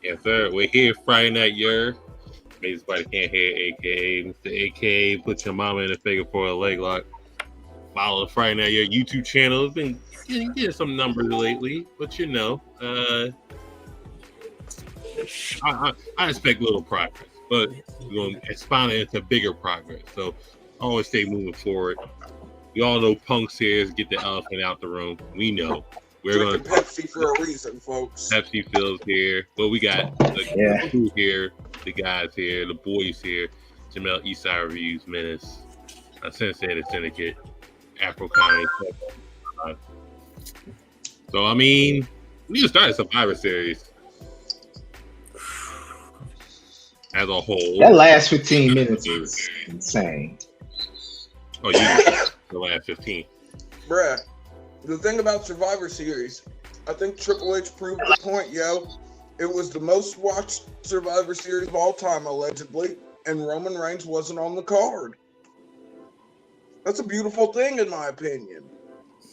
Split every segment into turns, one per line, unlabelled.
Yes, sir. We're here Friday night, Yerrr. Maybe somebody can't hear AKA Mr. AKA. Put your mama in the figure for a leg lock. Follow the Friday night Yerrr YouTube channel. It's been getting some numbers lately, but I expect little progress, but we're going to expand it into bigger progress. So always stay moving forward. We all know Punk's here is get the elephant out the room. We know. We're going
to Pepsi for a reason, folks.
Pepsi Phil's here. But we got the crew here, the guys here, the boys here. Jamel Eastside Reviews, Menace, Sensei the Syndicate, Afro County. So, I mean, we just started Survivor Series as a whole.
That last 15 minutes is insane.
Oh, you the last 15.
Bruh, the thing about Survivor Series, I think Triple H proved the point, yo. It was the most watched Survivor Series of all time, allegedly, and Roman Reigns wasn't on the card. That's a beautiful thing, in my opinion.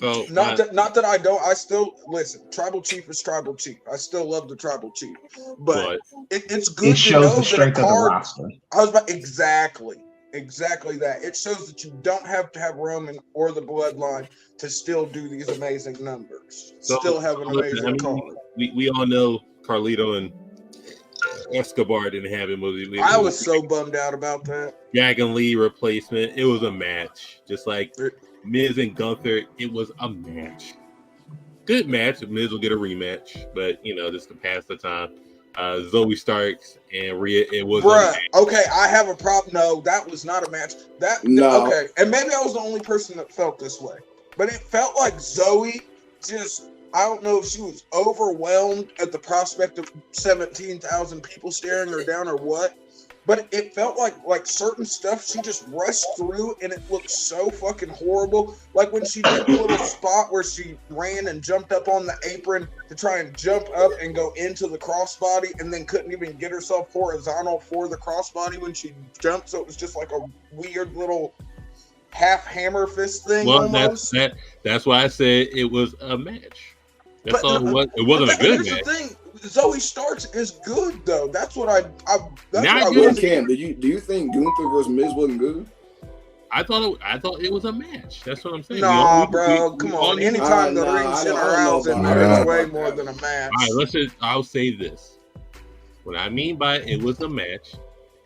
So
not that I don't. I still listen. Tribal Chief is Tribal Chief. I still love the Tribal Chief, but it's good.
It shows the strength of the roster.
I was about exactly that. It shows that you don't have to have Roman or the Bloodline to still do these amazing numbers.
So,
still have an amazing card.
We all know Carlito and Escobar didn't have it.
I was so bummed out about that.
Dragon Lee replacement. It was a match, just like Miz and Gunther. It was a match. Good match. Miz will get a rematch, but just to pass the time. Zoe Starks and Rhea. It was.
Bruh, okay, I have a problem. No, that was not a match. Okay, and maybe I was the only person that felt this way, but it felt like Zoe just. I don't know if she was overwhelmed at the prospect of 17,000 people staring her down or what, but it felt like certain stuff she just rushed through and it looked so fucking horrible. Like when she did the little spot where she ran and jumped up on the apron to try and jump up and go into the crossbody and then couldn't even get herself horizontal for the crossbody when she jumped. So it was just like a weird little half hammer fist thing.
Well,
almost.
that's why I said it was a match. That's all it was. It wasn't a good match.
Here's the thing: Zoe Starks is good, though. That's what I. That's
now
what I was.
Cam, do you think Gunther versus Miz wasn't good?
I thought it was a match. That's what I'm saying.
Nah, bro, come on. Anytime the ring center house in there, it's way more than a match.
All right, I'll say this. What I mean by it was a match.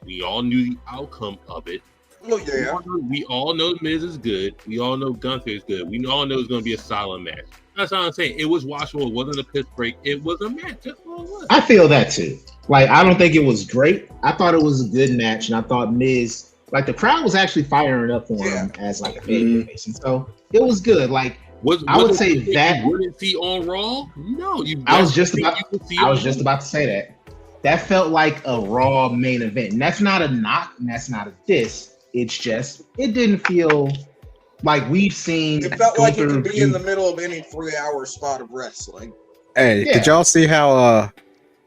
We all knew the outcome of it.
Oh yeah.
We all know Miz is good. We all know Gunther is good. We all know it's going to be a solid match. That's all I'm saying. It was watchable. It wasn't a piss break. It was a match. That's all it was.
I feel that too. Like, I don't think it was great. I thought it was a good match, and I thought Miz, like, the crowd was actually firing up for him as like a babyface, and so it was good. Like, I would say that
you wouldn't see on Raw. No,
I was just about to say that. That felt like a Raw main event, and that's not a knock, and that's not a diss. It's just it didn't feel. Like we've seen,
it felt like it could be in the middle of any 3-hour spot of wrestling.
Hey, did y'all see how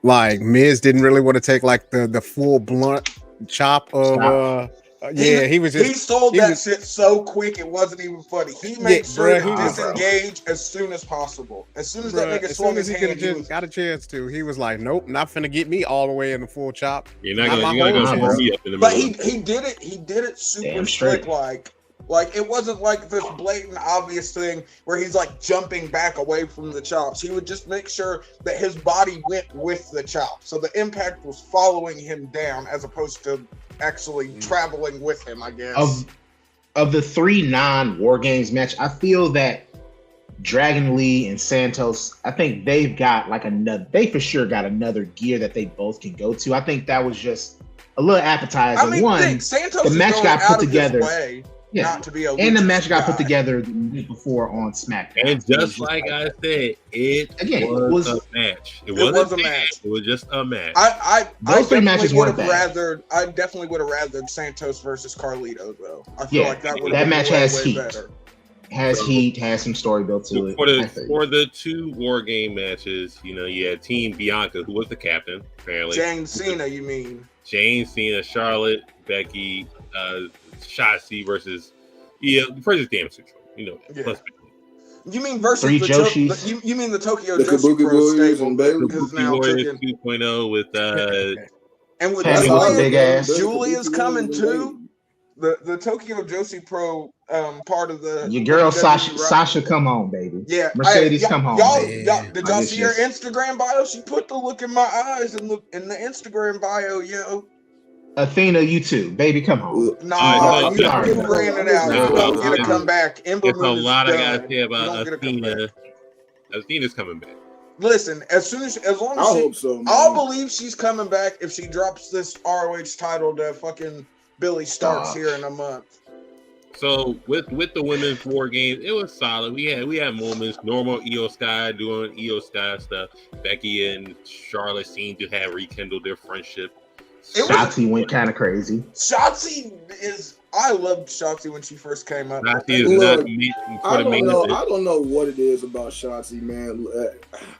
like Miz didn't really want to take like the full blunt chop of he
sold that shit so quick it wasn't even funny. He made sure to disengage as soon as possible. As soon as that nigga swung his hand, he
got a chance to. He was like, "Nope, not finna get me all the way in the full chop."
You're not gonna see up in the middle.
But he did it. He did it super slick, like it wasn't like this blatant obvious thing where he's like jumping back away from the chops. He would just make sure that his body went with the chop. So the impact was following him down as opposed to actually traveling with him, I guess.
Of the 3 non-War Games match, I feel that Dragon Lee and Santos, I think they've got like they for sure got another gear that they both can go to. I think that was just a little appetizer.
I mean, Santos
the match got put together.
Yeah, not to be a
and the match got put together the week before on SmackDown.
And just like I said, it was a match. It was a match. It was just a match.
Those 3 matches weren't bad.
I definitely would have rathered Santos versus Carlito, though. I feel like that
match has heat.
Better.
Has heat, has some story built to it.
For the 2 War Game matches, you had Team Bianca, who was the captain, apparently.
Jane Cena, you mean?
Jane Cena, Charlotte, Becky, Shotzi versus Damage Control.
You mean versus
Three
the
Joshis?
you mean the Tokyo
The
Joshi
Kabuki
Pro
Warriors
stable
and Bailey.
has
Kabuki
now
Warriors
taken
2.0 with
and with
Penny
That's
with the
Julia.
big ass.
There's
Julia's
Kabuki
coming
Warriors and
too.
Bailey.
The Tokyo Joshi Pro part of the
Your girl
WWE
Sasha,
roster.
Sasha, come on, baby.
Yeah,
Mercedes, come home,
y'all,
baby.
did
Like,
y'all
it's
see her
just-
Instagram bio? She put the look in my eyes in the Instagram bio, yo.
Athena, you too, baby, come home.
Nah,
I'm
you
sorry.
ran it out.
Nah,
You don't get a
I'm-
comeback. Ember
There's a
Moon is
lot I
done.
gotta say
You
about
don't get a
Athena.
comeback.
Athena's coming back.
Listen, as long
I
as
hope so, man.
I'll believe she's coming back if she drops this ROH title to fucking Billy Starks
Stop.
here in a month.
So with the women's war games, it was solid. We had moments. Normal Io Sky doing Io Sky stuff. Becky and Charlotte seemed to have rekindled their friendship.
Shotzi went kind of crazy.
Shotzi is. I loved Shotzi when she first came up.
Shotzi is
Look,
not meant for
I
the
don't
main
know.
event.
I don't know what it is about Shotzi, man.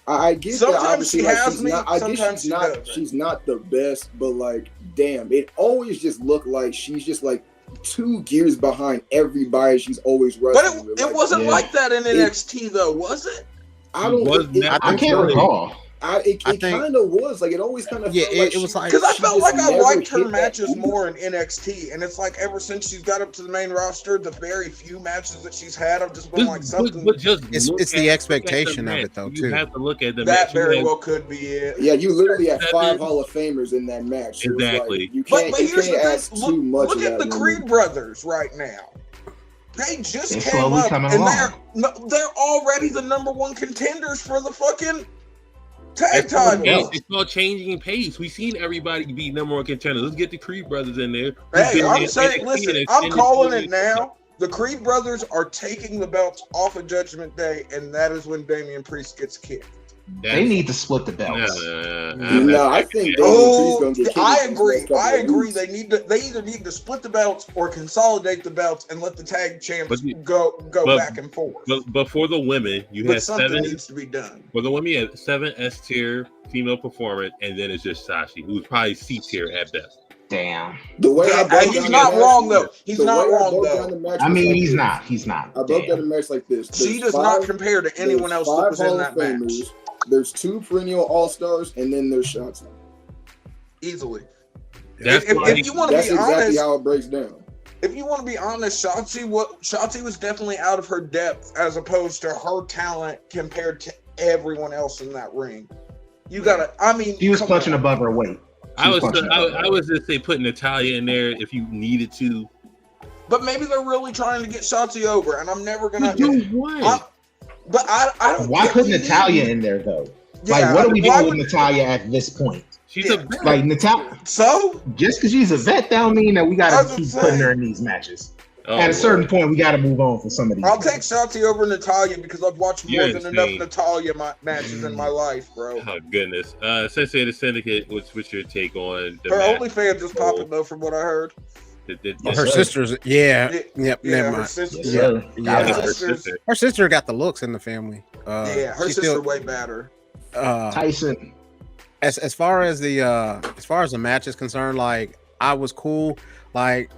I get
Sometimes
that. Obviously,
she
like,
has
she's
me,
not. I
sometimes
guess
she doesn't.
she's not the best, but like, damn, it always just looked like she's just like 2 gears behind everybody. She's always
But
wrestling. with.
it
Like,
wasn't
yeah.
like that in NXT though, was it?
I don't.
was not-
I can't recall.
It
I think-
kind of was like it always kind of
Yeah,
felt like
it was
she-
like-
Because I
she
felt
just
like I
never
liked her
hit that
matches
move.
more in NXT, and it's like ever since she's got up to the main roster, the very few matches that she's had, I've just been like something
But just
It's
look
the
at
expectation
the
of
match.
it, though,
You
too.
have to look at the
that
match. You
very
had-
well could be it.
Yeah, you literally had 5
Seven.
Hall of Famers in that match. So it's
Exactly.
Like, you
But
can't,
here's
you
the
can't
thing:
ask too much.
look
of
at
that
the
woman.
Creed brothers right now. They just
They're
came
slowly
up,
coming
and
along.
they're already the #1 contenders for the fucking tag
It's called,
titles.
it's called changing pace. We've seen everybody be #1 contenders. Let's get the Creed brothers in there.
Hey, I'm saying,
NXT
listen,
and
I'm
extended
calling
series.
it now. The Creed brothers are taking the belts off of Judgment Day, and that is when Damian Priest gets kicked.
They need to split the belts.
No, I think
Oh,
Damian Priest gonna get
I
kicked
agree.
these next couple
I
of
agree.
weeks.
They either need to split the belts or consolidate the belts and let the tag champs
But-
go
but-
back and forth.
But for the women, you
But
had
something
7.
needs to be done.
For the women, you had 7 S tier female performers, and then it's just Sashi, who's probably C tier at best.
Damn.
The way I
Yeah,
broke
he's
down
not
the
wrong
match-
though. He's
the
not
way I
wrong
broke
though.
down the match
I
was
mean,
like
he's
this.
not. He's not.
I broke down
Damn.
the match like this.
She
There's
does not
5
compare to anyone
there's
else that
5
was in
Hall
that
of
match.
Famers, There's 2 perennial All-Stars, and then there's Shotzi.
Easily.
That's
If
why
you want to
That's
be
exactly
honest,
how it breaks down.
if you want to be honest, Shotzi was definitely out of her depth as opposed to her talent compared to everyone else in that ring. You gotta. I mean,
She was
come
punching
on.
above her weight.
I was just say putting Natalia in there if you needed to.
But maybe they're really trying to get Shotzi over, and I'm never gonna.
Do what?
But I don't.
Why
get
put
we need-
Natalia in there though?
Yeah,
Like, what are we
why
doing with
would-
Natalia at this point?
She's
Yeah.
a vet.
Like, Natalia,
So
just because she's a vet, that don't mean that we
That's
gotta
what
keep
I'm
putting
saying.
her in these matches.
Oh,
At a certain point, we gotta move on for some of these.
I'll
things.
take Shotzi over Natalia because I've watched more
You're
than enough
insane.
Natalia matches in my life, bro.
Oh goodness. Sensei the Syndicate, what's your take on the
Her
match?
OnlyFans is popping though, from what I heard.
Her sister's, yeah.
Yeah,
Yep,
Yeah,
never
her
mind.
sister.
Yes, sir.
Yeah.
Her
Gotta-
sister's-
Her sister got the looks in the family.
Yeah, her
she's
sister
still-
way better.
Tyson.
as far as the match is concerned, like, I was cool. Like,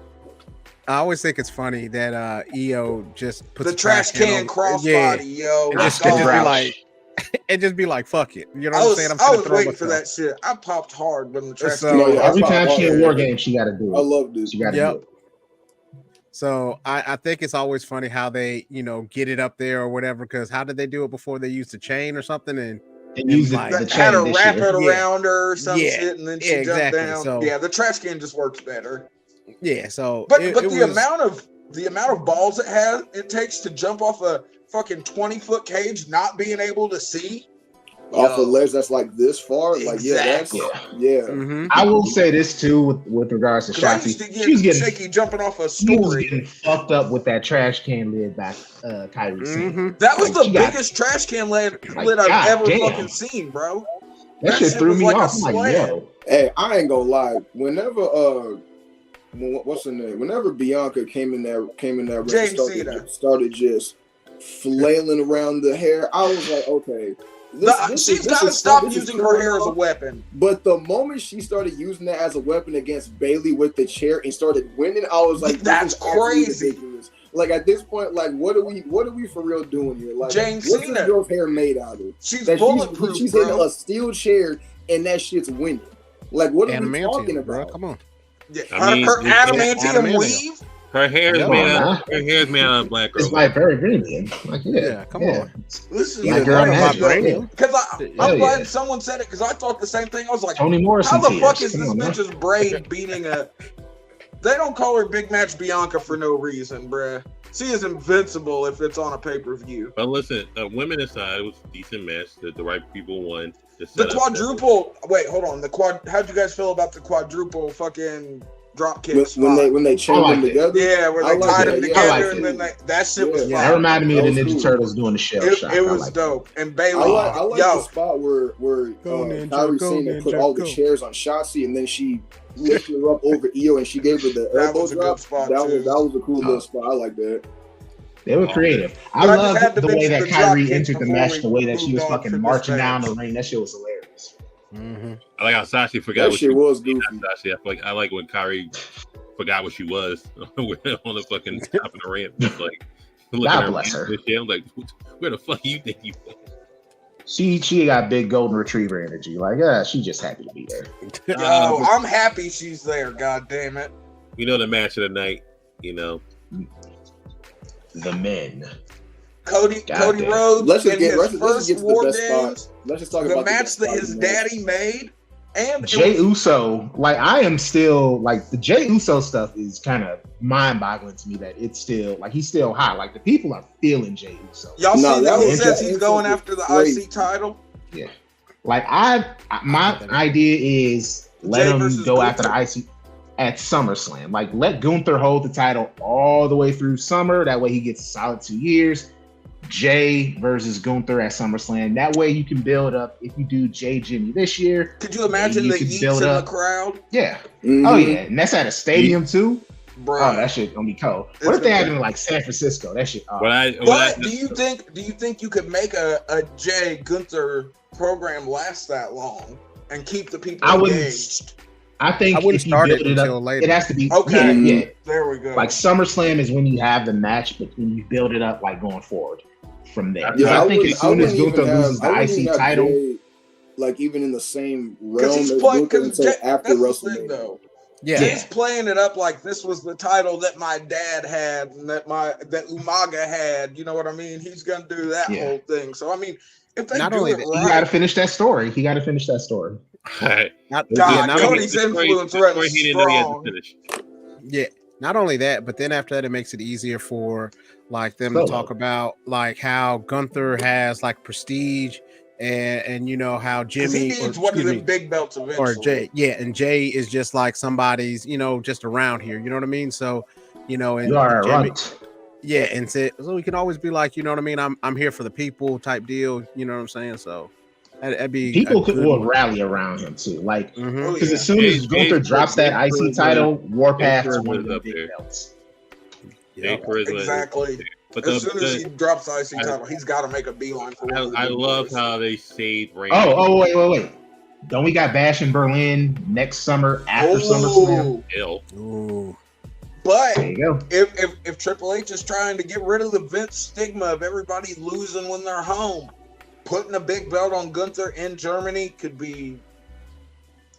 I always think it's funny that EO just puts
The
a
trash can
on-
crossbody, yo.
and
That's
just, and
the
just be
route.
like, and just be like, fuck it. You know
I
what I'm
was,
saying? I'm
I
gonna
was
throw
waiting for
myself.
that shit. I popped hard when the trash
So-
can.
No, yeah,
Every
I
time
thought-
she in war game, she gotta do
I
it.
love this.
She gotta
Yep.
do it.
So I think it's always funny how they, get it up there or whatever. Because how did they do it before? They used the chain or something, and
They use
like-
the
Had
chain
her
this
wrap
year.
it
Yeah.
around her or some
Yeah.
shit, and then she
Yeah,
jumped
exactly.
down.
So-
Yeah, the trash can just works better.
yeah. So,
But
it
the
was-
amount of balls it takes to jump off a fucking 20-foot cage, not being able to see.
Off a ledge that's like this far, like
Exactly.
yeah.
Mhm.
I will say this too with regards to
'Cause I used
Shotzi.
to
She was
get
getting
shaky jumping off a
she was
story.
getting fucked up with that trash can lid by Kyrie Sane.
Mhm.
That was
Like,
the
she got-
biggest trash can lid
Like,
I've
God
ever
damn.
fucking seen, bro.
That
That
shit
shit
threw
was
me
like a
off. I'm like,
sled.
yo,
Hey, I ain't gonna lie. Whenever what's her name? Whenever Bianca came in that ring,
James Cena.
started just flailing around the hair, I was like, okay.
She's got to stop using her hair as a weapon.
But the moment she started using that as a weapon against Bailey with the chair and started winning, I was like, this
That's
is absolutely
crazy.
ridiculous. Like at this point, like what are we for real doing here? Like
Jane
what's
Cena.
this girl's hair made out of?
She's
That
bulletproof,
she's
bro.
hitting a steel chair and that shit's winning. Like what are we
Adamantium,
talking
bro.
about?
Come on.
Yeah,
I mean,
her adamantium
adamantium.
weave.
Her hair is
Yeah.
made out. Her hair is made out of black girl.
It's like very premium. Like
Yeah, come on.
This is
Black girl
magic.
magic.
because I'm
Hell
glad
yeah.
someone said it because I thought the same thing. I was like,
Toni Morrison.
how the fuck
tears.
is
Come
this
on, man.
bitch's braid beating a? They don't call her Big Match Bianca for no reason, bruh. She is invincible if it's on a pay-per-view.
But listen, women aside, it was a decent match. The right people won.
The quadruple. Wait, hold on. The quad. How'd you guys feel about the quadruple fucking drop kick spot?
When they chained them together?
Yeah, where
I
they
like
tied
that,
them
yeah.
together and then that shit was
Yeah.
That
fire.
reminded me of the
That was
Ninja
cool.
Turtles doing the shell shock.
It
I
was
like
dope. And
I
Bailey,
like
yo,
the spot where
Go, Ninja,
Kyrie
go,
Sane put
Ninja,
all the
go.
chairs on Shotzi and then she lifted her up over Io and she gave her the
That
elbow
was a
drop.
good spot,
that
too.
was a cool little spot. I like that.
They were creative. I
But I just had
love
to
the way
mention
that
the drop
Kyrie
kick
entered the
before
match,
we
the way that she
moved
was
on
fucking
to this
marching down
match.
the ring. That shit was hilarious.
Mm-hmm.
I like how Sashi forgot
That
what
shit
she
was goofy.
Sashi. I like when Kyrie forgot what she was on the fucking top of the ramp. Just like looking
God
at
bless her.
and shit. I'm like, where the fuck you think you?
She got big golden retriever energy. Like, she just happy to be there.
Yo, I'm happy she's there. God damn it.
You know the match of the night. You know,
The men.
Cody
Goddamn.
Rhodes
Let's just
in
get
his
let's just
first
get to the
War
best
Games,
spot. Let's just talk
the
about
match that
best
his
spot of the match.
daddy made, and
Jey Uso, like I am still like the Jey Uso stuff is kind of mind-boggling to me that it's still like he's still hot. Like the people are feeling Jey Uso.
y'all
No,
see
that
that he
was
says
just-
he's going after the
crazy.
IC title.
Like my idea is let
Jey
him
versus
go after
Gunther.
the IC at SummerSlam. Like let Gunther hold the title all the way through summer. That way he gets a solid 2 years. Jay versus Gunther at SummerSlam. That way you can build up. If you do Jay Jimmy this year,
Could you imagine
you
the
could
yeets
build
in the
up.
crowd,
yeah.
Mhm.
Oh yeah, and that's at a stadium too.
bro?
Oh, that shit gonna be cold.
It's
What if they
gonna
had
be-
it in like San Francisco? That shit.
But do you think you could make a Jay Gunther program last that long and keep the people
I wouldn't-
engaged?
I think
I wouldn't
if you
start
build
it
it
until
up,
later.
it has to be
Okay.
Yeah.
There we go.
Like SummerSlam is when you have the match, but when you build it up like going forward from there. 'Cause
Yeah,
I think as soon as Gunther loses the IC title,
like even in the same
because
realm
he's
as
playing.
Gunther
Because
until after
that's the thing,
WrestleMania.
though.
Yeah.
Jay's playing it up like this was the title that my dad had and that Umaga had. You know what I mean? He's gonna do that
Yeah.
whole thing. So I mean, if they
Not
do
only
it
that,
he got to
right,
finish that story. He got to finish that story.
Not,
God,
not
Cody's
only,
influence runs strong.
yeah, not only that, but then after that, it makes it easier for like them
Solo.
to talk about like how Gunther has like prestige and you know how
'Cause he
Jimmy
needs
or,
one of
excuse
them
me,
big belts eventually.
or Jay, yeah, and Jay is just like somebody's, you know, just around here. You know what I mean? So, you know, and
You are a
Jimmy,
runt.
yeah, and so we can always be like, you know what I mean? I'm here for the people type deal. You know what I'm saying? So that'd be
People will rally around him too. Like
Mm-hmm.
Oh,
because
yeah.
as soon as Gunther drops that IC title, Warpath is
Charisma
one of
is
the
up
big
there.
belts.
Exactly.
But
As soon as he drops the IC
I-
title, he's got to make a beeline for one of the
I
big
love
boys.
how they saved Randy.
Oh, wait. Don't we got Bash in Berlin next summer after SummerSlam?
Ooh.
Hell.
Ooh.
But
There you go.
if Triple H is trying to get rid of the Vince stigma of everybody losing when they're home, putting a big belt on Gunther in Germany could be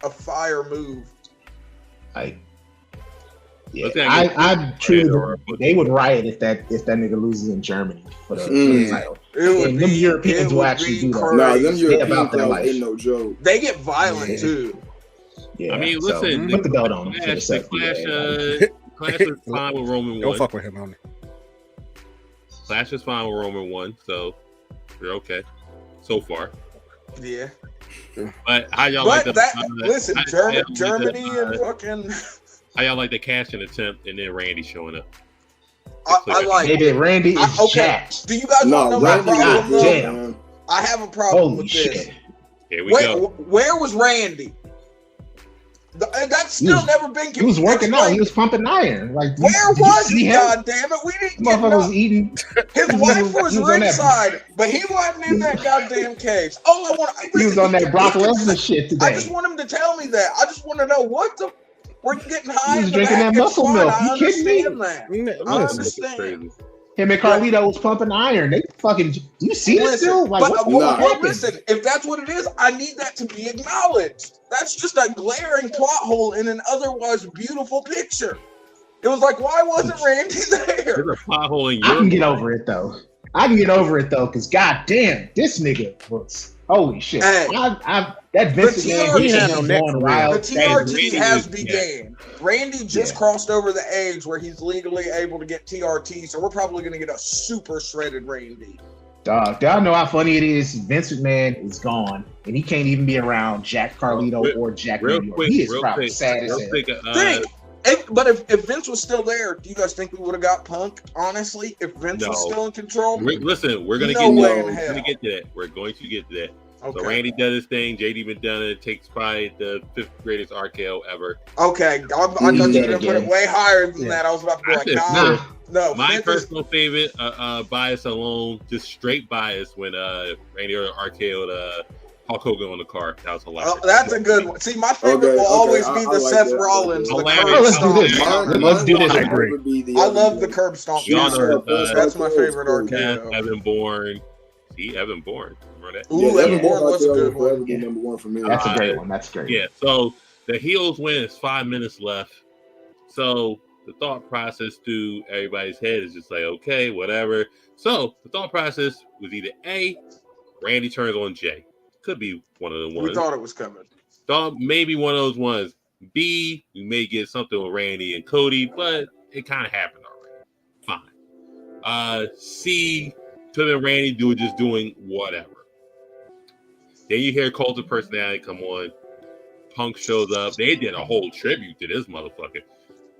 a fire move.
Like, yeah,
Let's get-
I truly they would riot if that nigga loses in Germany for the
Mm.
title.
It would
And them
be,
Europeans
it
will
would
actually
be
do that.
crazy.
Nah, them European
about their
crowds
life.
ain't no joke.
They get violent
Yeah.
too.
Yeah,
I mean,
so
listen,
put the belt on him for the
Clash, the
safety.
Clash is fine with Roman
Don't
1.
fuck with him on it.
Clash is fine with Roman 1, so you're okay so far.
Yeah.
But how y'all like
But
the
that listen,
how y'all like
Germany
the,
and fucking
how y'all like the cash-in attempt and then Randy showing up?
I like
Maybe Randy is
okay.
jacked.
Do you guys
No,
want to know my
Randy
problem
got
though?
jammed.
man.
I have a problem
Holy
with this.
shit!
Here we
Wait,
go.
where was Randy? That's still never been.
He was working out.
explained.
He was pumping iron. Like
Where
did you
was
see
he?
him?
God damn it! We didn't get
Motherfucker
no.
was eating.
His
he
wife
was-
was
he was on that-
ringside, but he wasn't in that goddamn cage. All I want.
He was on that Brock Lesnar shit
I
today.
just want him to tell me that. I just want to know what the. Where you getting high?
He was
in the
drinking
back,
that
it's
muscle
fun.
milk.
I
You kidding me?
understand that. I
Listen,
understand.
Him and Carlito was pumping iron. They fucking. Do you see this still? Like,
but
what happened?
listen, if that's what it is, I need that to be acknowledged. That's just a glaring plot hole in an otherwise beautiful picture. It was like, why wasn't Randy there?
There's a plot hole in
I
your
can get over it though. Because goddamn, this nigga was holy shit.
Hey,
that Vincent man, he had no neck
the
wild.
TRT has began. Randy just crossed over the age where he's legally able to get TRT, so we're probably going to get a super shredded Randy.
Dog, y'all know how funny it is. Vince McMahon is gone, and he can't even be around Jack Carlito or Jack Randy. He is probably sad as hell.
But if Vince was still there, do you guys think we would have got Punk? Honestly, if Vince was still in control,
listen, we're gonna get to that. We're going to get to that. Okay. So Randy does his thing. JD McDonough takes probably the 5th greatest RKO ever.
Okay, I thought you were gonna put it way higher than that. I was about to be like, no.
My personal favorite, bias alone, just straight bias when Randy RKO'd Hulk Hogan on the car. That was hilarious.
Oh, that's a good one. See, my favorite will always be the Seth Rollins.
Let's do this. I agree.
I love the curb stomp. That's my favorite RKO.
Evan Bourne. See, Evan Bourne. Remember that?
Ooh, Evan Bourne was a good one.
Number one for me.
That's a great one. That's great.
Yeah. So the heels win. It's 5 minutes left. So the thought process through everybody's head is just like, okay, whatever. So the thought process was either A, Randy turns on Jay. Could be one of the ones.
We thought it was coming.
Thought maybe one of those ones. B, we may get something with Randy and Cody, but it kind of happened already. Fine. C, to the Randy just doing whatever. Then you hear Cult of Personality come on. Punk shows up. They did a whole tribute to this motherfucker.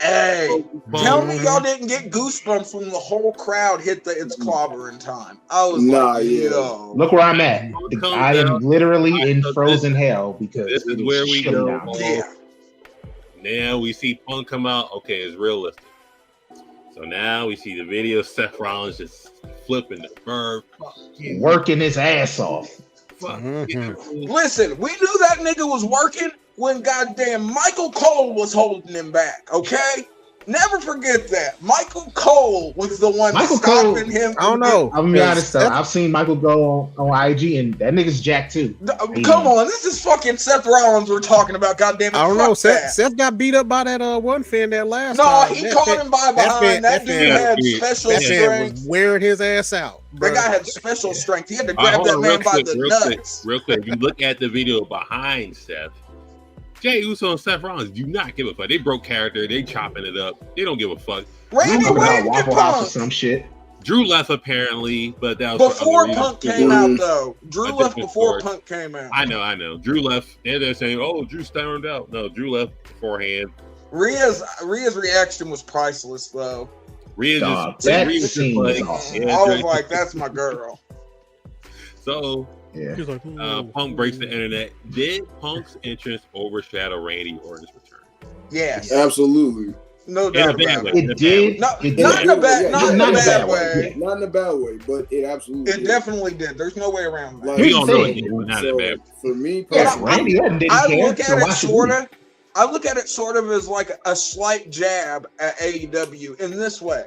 Hey, tell me y'all didn't get goosebumps when the whole crowd hit its clobber in time. I was yo.
Look where I'm at. I am literally in frozen hell because
this is where we go.
Yeah.
Now we see Punk come out. Okay, it's realistic. So now we see the video of Seth Rollins just flipping the bird.
Working his ass off.
Listen, we knew that nigga was working when goddamn Michael Cole was holding him back, okay? Never forget that. Michael Cole was the one stopping him.
I don't know.
I'll be honest though. I've seen Michael go on IG and that nigga's jacked too.
Come on, this is fucking Seth Rollins we're talking about, goddamn it.
I don't know. Seth got beat up by that one fan that last
time.
No,
he caught him by behind. That dude had special strength. That fan was
wearing his ass out.
Bro. That guy had special strength. He had to grab that man by the nuts.
Real quick. If you look at the video behind Seth, Jey Uso and Seth Rollins do not give a fuck. They broke character. They chopping it up. They don't give a fuck.
Randy waved at Punk.
Some shit.
Drew left apparently, but that was
before Punk came out though. Drew left before Punk came out.
I know. Drew left. They're saying, "Oh, Drew stormed out." No, Drew left beforehand.
Rhea's reaction was priceless though.
Rhea
that scene was
awesome. I was like, "That's my girl."
So.
Yeah.
Like, Punk breaks the internet. Did Punk's entrance overshadow Randy Orton's return?
Yes,
absolutely.
No doubt about it.
It did.
Not in a bad way.
Not in a bad way, but it absolutely.
It definitely did. There's no way around that.
Like,
we don't know it, but not in a bad way.
For me,
Randy Orton didn't care.
I look at it sort of as like a slight jab at AEW in this way.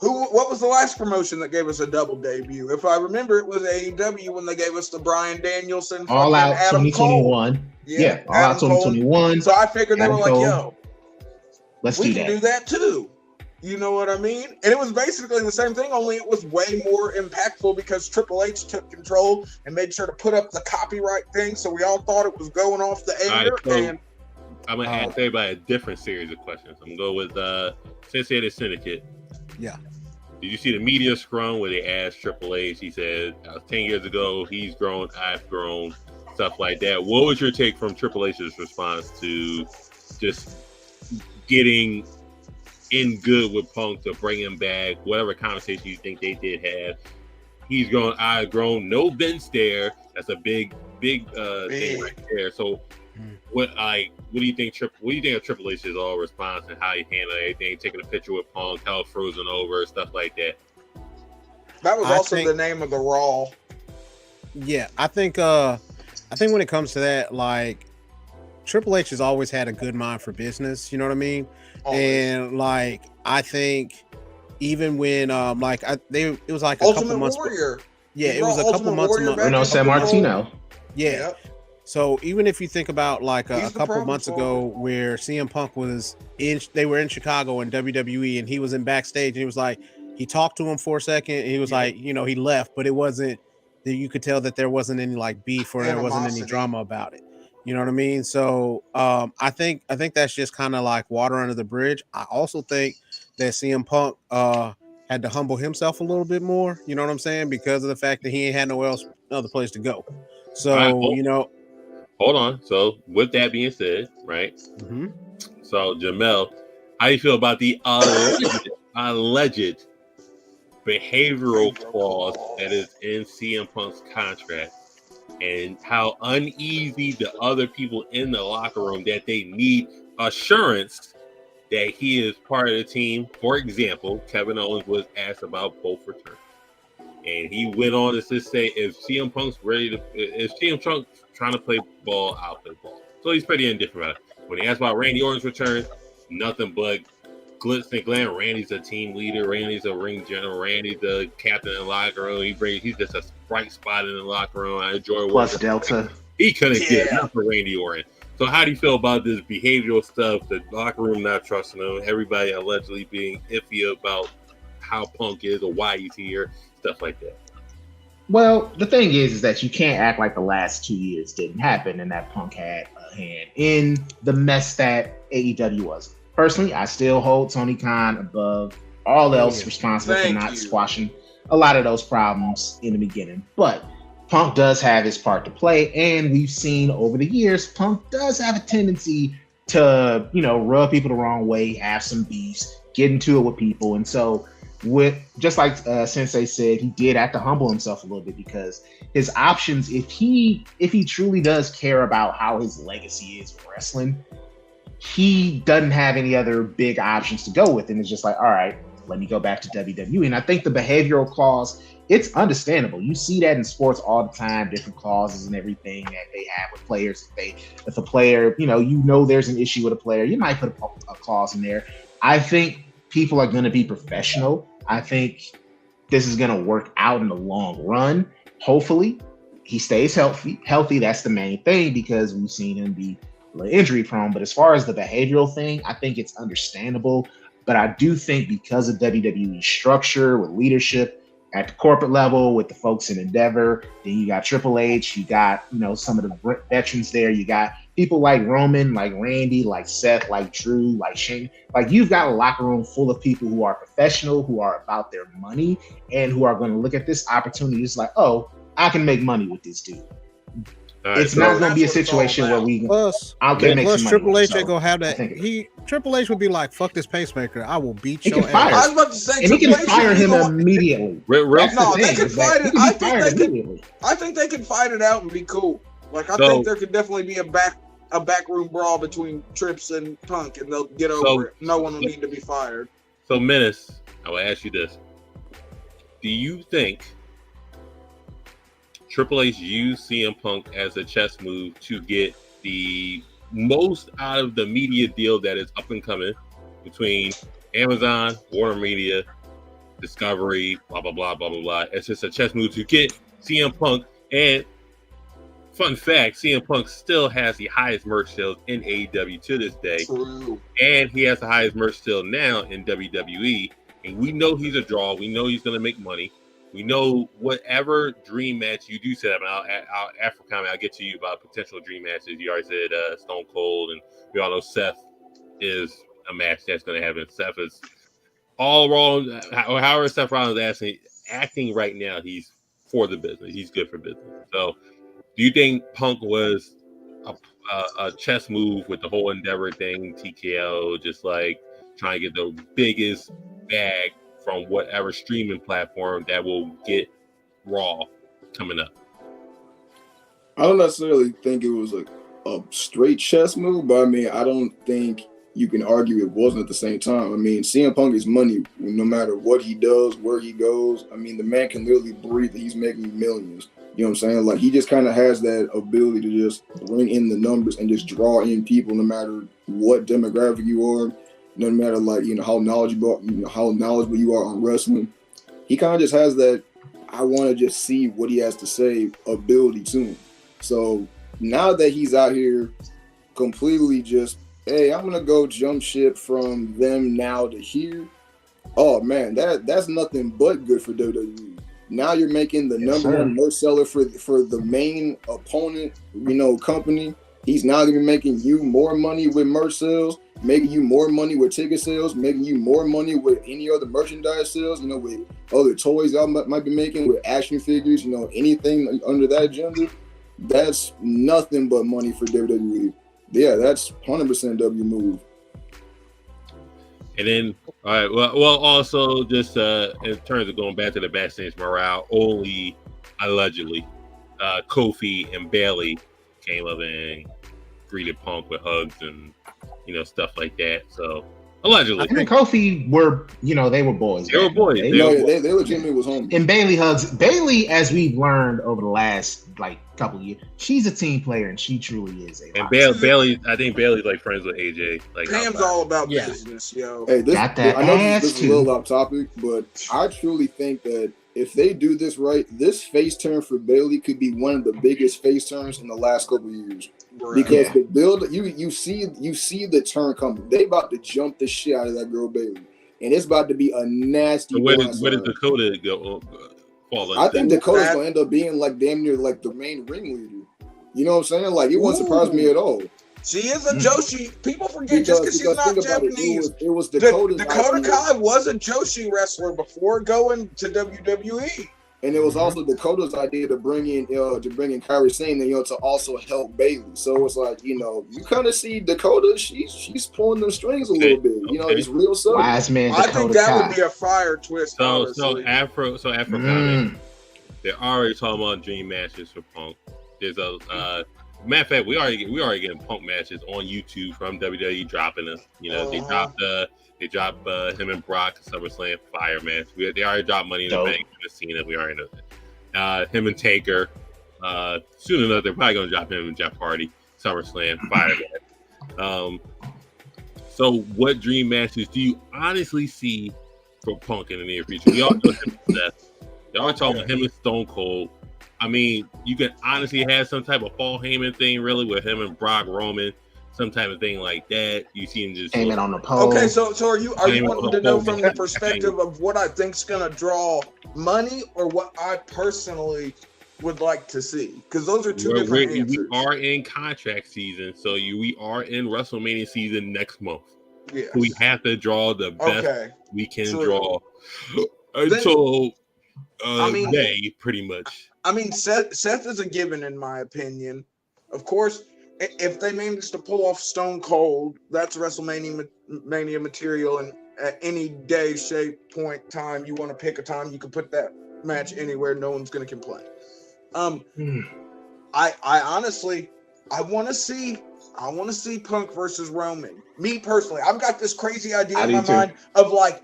What was the last promotion that gave us a double debut? If I remember, it was AEW when they gave us the Bryan Danielson
All Out
Adam
2021.
Cole.
Yeah, All Out 2021.
So I figured they were like, yo,
we
can do that too. You know what I mean? And it was basically the same thing, only it was way more impactful because Triple H took control and made sure to put up the copyright thing, so we all thought it was going off the air.
Right, I'm going to ask everybody a different series of questions. I'm going to go with Cincinnati Syndicate.
Yeah.
Did you see the media scrum where they asked Triple H? He said, 10 years ago, he's grown, I've grown, stuff like that. What was your take from Triple H's response to just getting in good with Punk to bring him back? Whatever conversation you think they did have. He's grown, I've grown. No Vince there. That's a big thing right there. So what do you think? What do you think of Triple H's all response and how he handled everything? Taking a picture with Punk, how frozen over, stuff like that.
That was also the name of the Raw.
Yeah, I think when it comes to that, like Triple H has always had a good mind for business. You know what I mean?
Always.
And like I think even when it was like a
Ultimate
couple months.
Warrior.
Yeah,
He
it was a
brought
couple
Ultimate
months.
Warrior back
Bruno
into
San
the fold.
Martino.
Yeah.
Yep.
So even if you think about like a
He's the
couple
problem
months
solver.
ago where CM Punk they were in Chicago in WWE and he was in backstage and he was like, he talked to him for a second and he was like, you know, he left, but it wasn't that you could tell that there wasn't any like beef or there wasn't any
Animosity.
drama about it. You know what I mean? So I think that's just kind of like water under the bridge. I also think that CM Punk had to humble himself a little bit more, you know what I'm saying? Because of the fact that he ain't had no other place to go. So, you know,
hold on. So, with that being said, right?
Mm-hmm.
So, Jamel, how do you feel about the alleged behavioral clause that is in CM Punk's contract, and how uneasy the other people in the locker room that they need assurance that he is part of the team? For example, Kevin Owens was asked about both returns, and he went on to just say, if CM Punk's trying to play ball, I'll play ball. So he's pretty indifferent about it. When he asked about Randy Orton's return, nothing but glitz and glam. Randy's a team leader. Randy's a ring general. Randy's the captain in the locker room. He's just a bright spot in the locker room. I enjoy working.
Plus Delta.
He couldn't get enough for Randy Orton. So how do you feel about this behavioral stuff? The locker room not trusting him. Everybody allegedly being iffy about how Punk is or why he's here. Stuff like that.
Well, the thing is that you can't act like the last 2 years didn't happen and that Punk had a hand in the mess that AEW was. Personally, I still hold Tony Khan above all else responsible for not squashing a lot of those problems in the beginning. But Punk does have his part to play, and we've seen over the years, Punk does have a tendency to, you know, rub people the wrong way, have some beefs, get into it with people. And so with just like Sensei said, he did have to humble himself a little bit because his options, if he truly does care about how his legacy is wrestling, he doesn't have any other big options to go with. And it's just like, all right, let me go back to WWE. And I think the behavioral clause, it's understandable. You see that in sports all the time, different clauses and everything that they have with players. If a player, you know there's an issue with a player, you might put a clause in there. I think people are going to be professional. I think this is going to work out in the long run. Hopefully, he stays healthy. That's the main thing because we've seen him be injury prone. But as far as the behavioral thing, I think it's understandable. But I do think because of WWE structure with leadership at the corporate level, with the folks in Endeavor, then you got Triple H, you got, some of the veterans there. You got people like Roman, like Randy, like Seth, like Drew, like Shane. Like, you've got a locker room full of people who are professional, who are about their money, and who are going to look at this opportunity. It's like, oh, I can make money with this dude. Right, it's not going to be a situation where we
plus Triple H ain't gonna have that. Triple H would be like, "Fuck this pacemaker, I will beat your ass."
I was about to say,
and he can fire him immediately.
They can fight it. I think they can fight it out and be cool. Like, I think there could definitely be a backroom brawl between Trips and Punk, and they'll get over it. No one will need to be fired.
So, Menace, I will ask you this: do you think Triple H used CM Punk as a chess move to get the most out of the media deal that is up and coming between Amazon, Warner Media, Discovery, blah, blah, blah, blah, blah, blah. It's just a chess move to get CM Punk. And fun fact, CM Punk still has the highest merch sales in AEW to this day.
True.
And he has the highest merch sale now in WWE. And we know he's a draw. We know he's going to make money. We know whatever dream match you do set up, and after comment, I'll get to you about potential dream matches. You already said Stone Cold, and we all know Seth is a match that's going to happen. Seth is all wrong. However, Seth Rollins is acting right now, he's for the business. He's good for business. So, do you think Punk was a chess move with the whole Endeavor thing, TKO, just like trying to get the biggest bag from whatever streaming platform that will get Raw coming up?
I don't necessarily think it was a straight chess move, but I mean, I don't think you can argue it wasn't at the same time. I mean, CM Punk is money no matter what he does, where he goes. I mean, the man can literally breathe. He's making millions. You know what I'm saying? Like, he just kind of has that ability to just bring in the numbers and just draw in people, no matter what demographic you are, no matter like, you know, how knowledgeable you are on wrestling. He kind of just has that, I want to just see what he has to say ability to him. So now that he's out here completely just, hey, I'm gonna go jump ship from them now to here. Oh man, that's nothing but good for WWE. Now you're making the number one merch seller for the main opponent, you know, company. He's now gonna be making you more money with merch sales, making you more money with ticket sales, making you more money with any other merchandise sales, you know, with other toys y'all might be making, with action figures, you know, anything under that agenda. That's nothing but money for WWE. Yeah, that's 100% W move.
And then, all right, well, also just in terms of going back to the backstage morale, only allegedly, Kofi and Bayley came up and greeted Punk with hugs and, you know, stuff like that. So allegedly,
I think Kofi were, you know, they were boys.
They were boys.
They legitimately was home.
And Bayley hugs. Bayley, as we've learned over the last couple years, she's a team player and she truly is a.
And Bayley, I think Bayley's like friends with AJ. Like,
Pam's all about business, yo.
Hey, I know this is a little off topic, but I truly think that if they do this right, this face turn for Bayley could be one of the biggest face turns in the last couple of years. Because the build, you see the turn coming. They about to jump the shit out of that girl Bayley, and it's about to be a nasty.
So where did Dakota go?
I think Dakota's gonna end up being like damn near like the main ringleader. You know what I'm saying? Like, it wouldn't surprise me at all.
She is a Joshi. People forget just because she's not Japanese.
It was Dakota
Kai was a Joshi wrestler before going to WWE.
And it was also Dakota's idea to bring in Kairi Sane, you know, to also help Bayley. So it's like, you know, you kind of see Dakota, she's pulling the strings a little bit. You know, it's real stuff.
Wise man,
I think that would be a fire twist.
So Afro comment. They're already talking about dream matches for Punk. There's a matter of fact, we already getting Punk matches on YouTube from WWE dropping them. You know, they dropped him and Brock SummerSlam fire match. They already dropped Money in the Bank in the Cena. We already know that. Him and Taker. Soon enough, they're probably going to drop him and Jeff Hardy SummerSlam fire match. So, what dream matches do you honestly see for Punk in the near future? We all know him and Seth. They are talking about him and Stone Cold. I mean, you can honestly have some type of Paul Heyman thing, really, with him and Brock Roman. Some type of thing like that. You see him just
Heyman on the pole.
Okay, so are you wanting to know from the perspective of what I think's gonna draw money, or what I personally would like to see? Because those are two different answers.
We are in contract season, so we are in WrestleMania season next month.
Yes.
We have to draw the best we can draw until May, pretty much.
I mean, Seth is a given in my opinion. Of course, if they manage to pull off Stone Cold, that's WrestleMania material, and at any day, shape, point, time you want to pick a time, you can put that match anywhere. No one's going to complain. I honestly, I want to see Punk versus Roman. Me personally, I've got this crazy idea in my mind of like,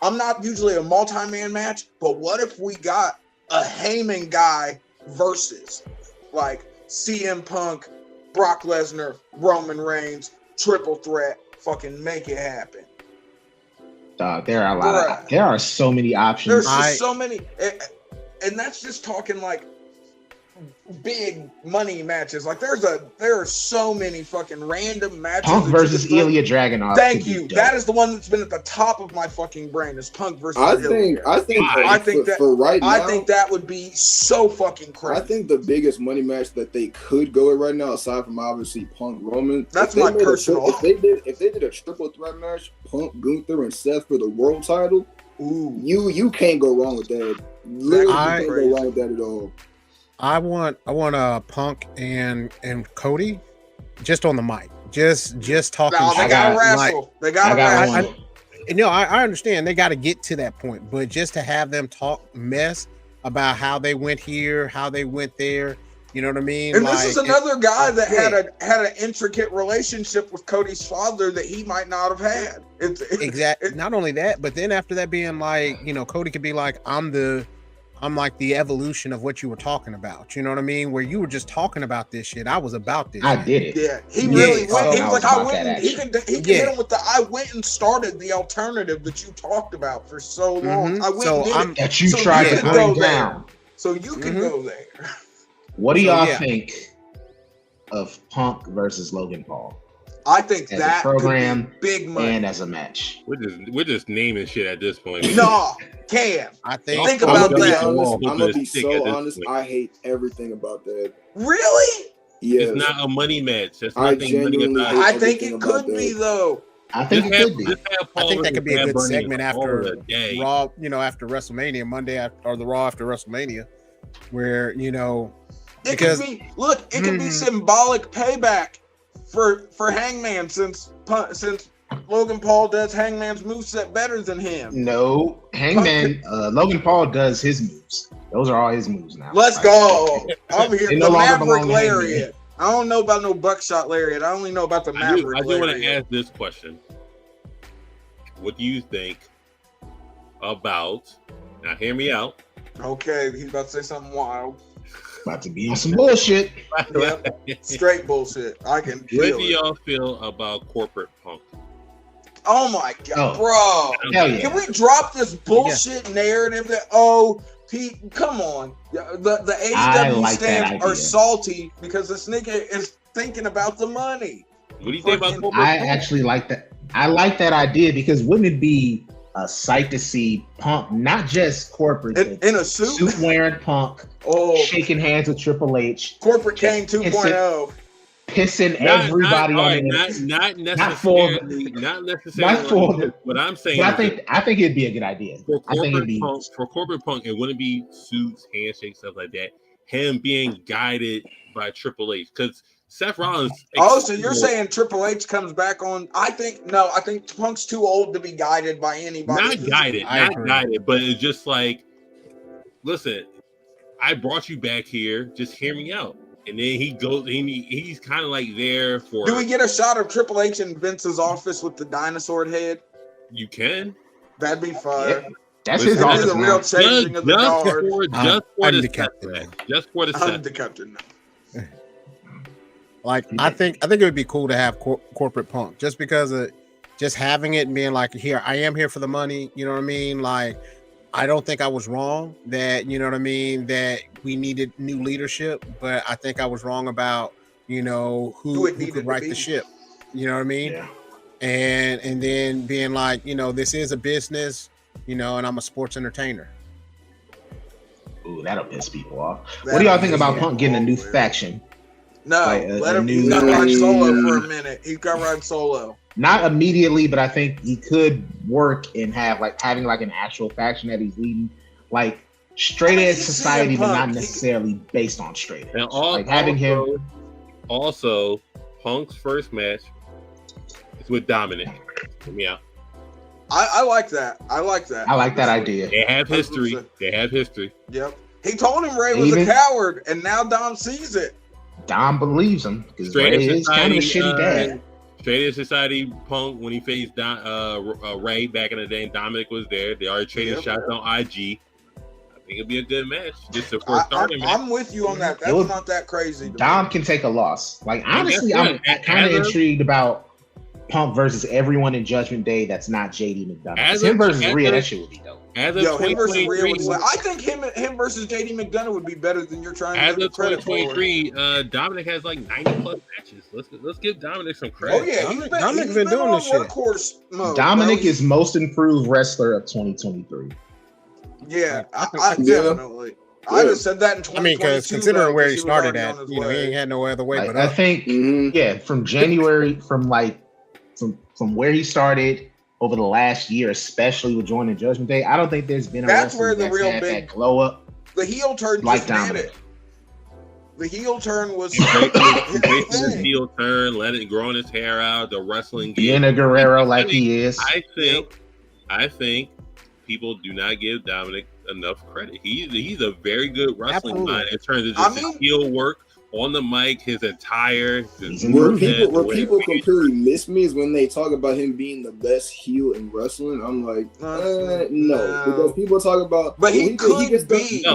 I'm not usually a multi-man match, but what if we got a Heyman guy versus like CM Punk, Brock Lesnar, Roman Reigns, triple threat, fucking make it happen.
There are so many options.
There's just so many, and that's just talking like big money matches. Like there are so many fucking random matches.
Punk versus Ilya Dragunov.
Thank you. That is the one that's been at the top of my fucking brain. Is Punk versus Ilya.
I think
that would be so fucking crazy.
I think the biggest money match that they could go with right now, aside from obviously Punk Roman,
that's my personal.
If they did a triple threat match, Punk, Gunther, and Seth for the world title, you can't go wrong with that. Literally, you can't go wrong with that at all.
I want Punk and Cody just on the mic, just talking.
No, they gotta wrestle. They gotta wrestle.
I understand they got to get to that point, but just to have them talk mess about how they went here, how they went there, you know what I mean?
And this is another guy that had an intricate relationship with Cody's father that he might not have had. Exactly.
Not only that, but then after that being like, you know, Cody could be like, I'm the I'm like the evolution of what you were talking about. You know what I mean? Where you were just talking about this shit. I was about this.
I
shit.
did it.
Yeah, he really went. He was like, I went. And, he could hit him with the. I went and started the alternative that you talked about for so long. I went and did it.
That you tried to bring down.
So you can go there.
What do y'all think of Punk versus Logan Paul?
I think
as
that
a program
could be big money
and as a match.
We're just naming shit at this point.
No, Cam.
I think.
Think about that.
I'm gonna be so honest. I hate everything about that.
Really?
Yes.
It's not a money match. That's
I
nothing money
genuinely
about.
I think it could be though.
I think it could be.
I think that could be a good segment after Raw. You know, after WrestleMania Monday, or the Raw after WrestleMania, where it
could be. Look, it could be symbolic payback for Hangman since Logan Paul does Hangman's moveset better than him.
No, Hangman, Logan Paul does his moves. Those are all his moves now.
Let's go. I'm here. The
no
Maverick Lariat. I don't know about no buckshot lariat. I only know about the Maverick.
I do want to ask this question. What do you think about? Now, hear me out.
Okay, he's about to say something wild.
About to be on some bullshit.
Yep, straight bullshit. I can feel it.
What do y'all feel about corporate Punk?
Oh my god, bro!
Hell yeah.
Can we drop this bullshit narrative that Pete? Come on, the AEW stands are salty because this nigga is thinking about the money.
What do you think about corporate?
I actually like that. I like that idea because wouldn't it be a sight to see Punk, not just corporate,
in a suit
wearing Punk, shaking hands with Triple H,
corporate Kane 2.0,
pissing everybody on it.
Not necessarily. What I'm saying.
But I think it'd be a good idea.
For corporate Punk, it wouldn't be suits, handshakes, stuff like that. Him being guided by Triple H, because Seth Rollins.
So you're saying Triple H comes back on? I think Punk's too old to be guided by anybody.
Not guided, but it's just like, listen, I brought you back here. Just hear me out. And then he goes. He's kind of like there for.
Do we get a shot of Triple H in Vince's office with the dinosaur head?
You can.
That'd be fire.
Yeah. That's his office.
The real changing of the guard.
Just for the set.
I'm the captain now.
Like I think it would be cool to have corporate Punk just because of just having it and being like, here I am here for the money. You know what I mean? Like I don't think I was wrong that that we needed new leadership, but I think I was wrong about who could right the ship. You know what I mean?
Yeah.
And then being like this is a business, and I'm a sports entertainer.
Ooh, that'll piss people off. What do y'all think about Punk getting a new faction?
No, let him. He's got to ride solo for a minute. He's got to ride solo.
Not immediately, but I think he could work and having like an actual faction that he's leading, like straight edge society, but not necessarily based on straight edge. Like having him.
Also, Punk's first match is with Dominic. Hear me out.
I like that. I like that
idea.
They have history.
Yep. He told him Ray was a coward, and now Dom sees it.
Dom believes him because Ray is kind of a shitty dad.
Straight Edge Society Punk, when he faced Ray back in the day, Dominic was there. They already traded shots on IG. I think it'd be a good match. Just a first starting match.
I'm with you on that. That's not that crazy.
Dom can take a loss. Like honestly, I'm kind of intrigued about Punk versus everyone in Judgment Day that's not JD McDonough. Him versus Rhea, that shit would be dope.
Him versus Rhea would be I think him versus JD McDonough would be better than you're trying to give credit for.
2023, Dominic has like 90 plus matches. Let's give Dominic some credit.
Oh yeah, Dominic's been doing this shit.
Dominic is most improved wrestler of 2023.
Yeah, I definitely. I just said that in 2022.
I mean, because considering where he started at, he ain't had no other way. But
I think, from January, from where he started over the last year, especially with joining Judgment Day, I don't think there's been a wrestler that's had that glow up.
The heel turn
like Dominic.
The heel turn was
his heel turn, let it growing his hair out, the wrestling
being a Guerrero like he is.
I think people do not give Dominic enough credit. He's a very good wrestling mind in terms of just his heel work, on the mic, his attire,
where people completely miss me is when they talk about him being the best heel in wrestling. I'm like, no, because people talk about,
but he could be.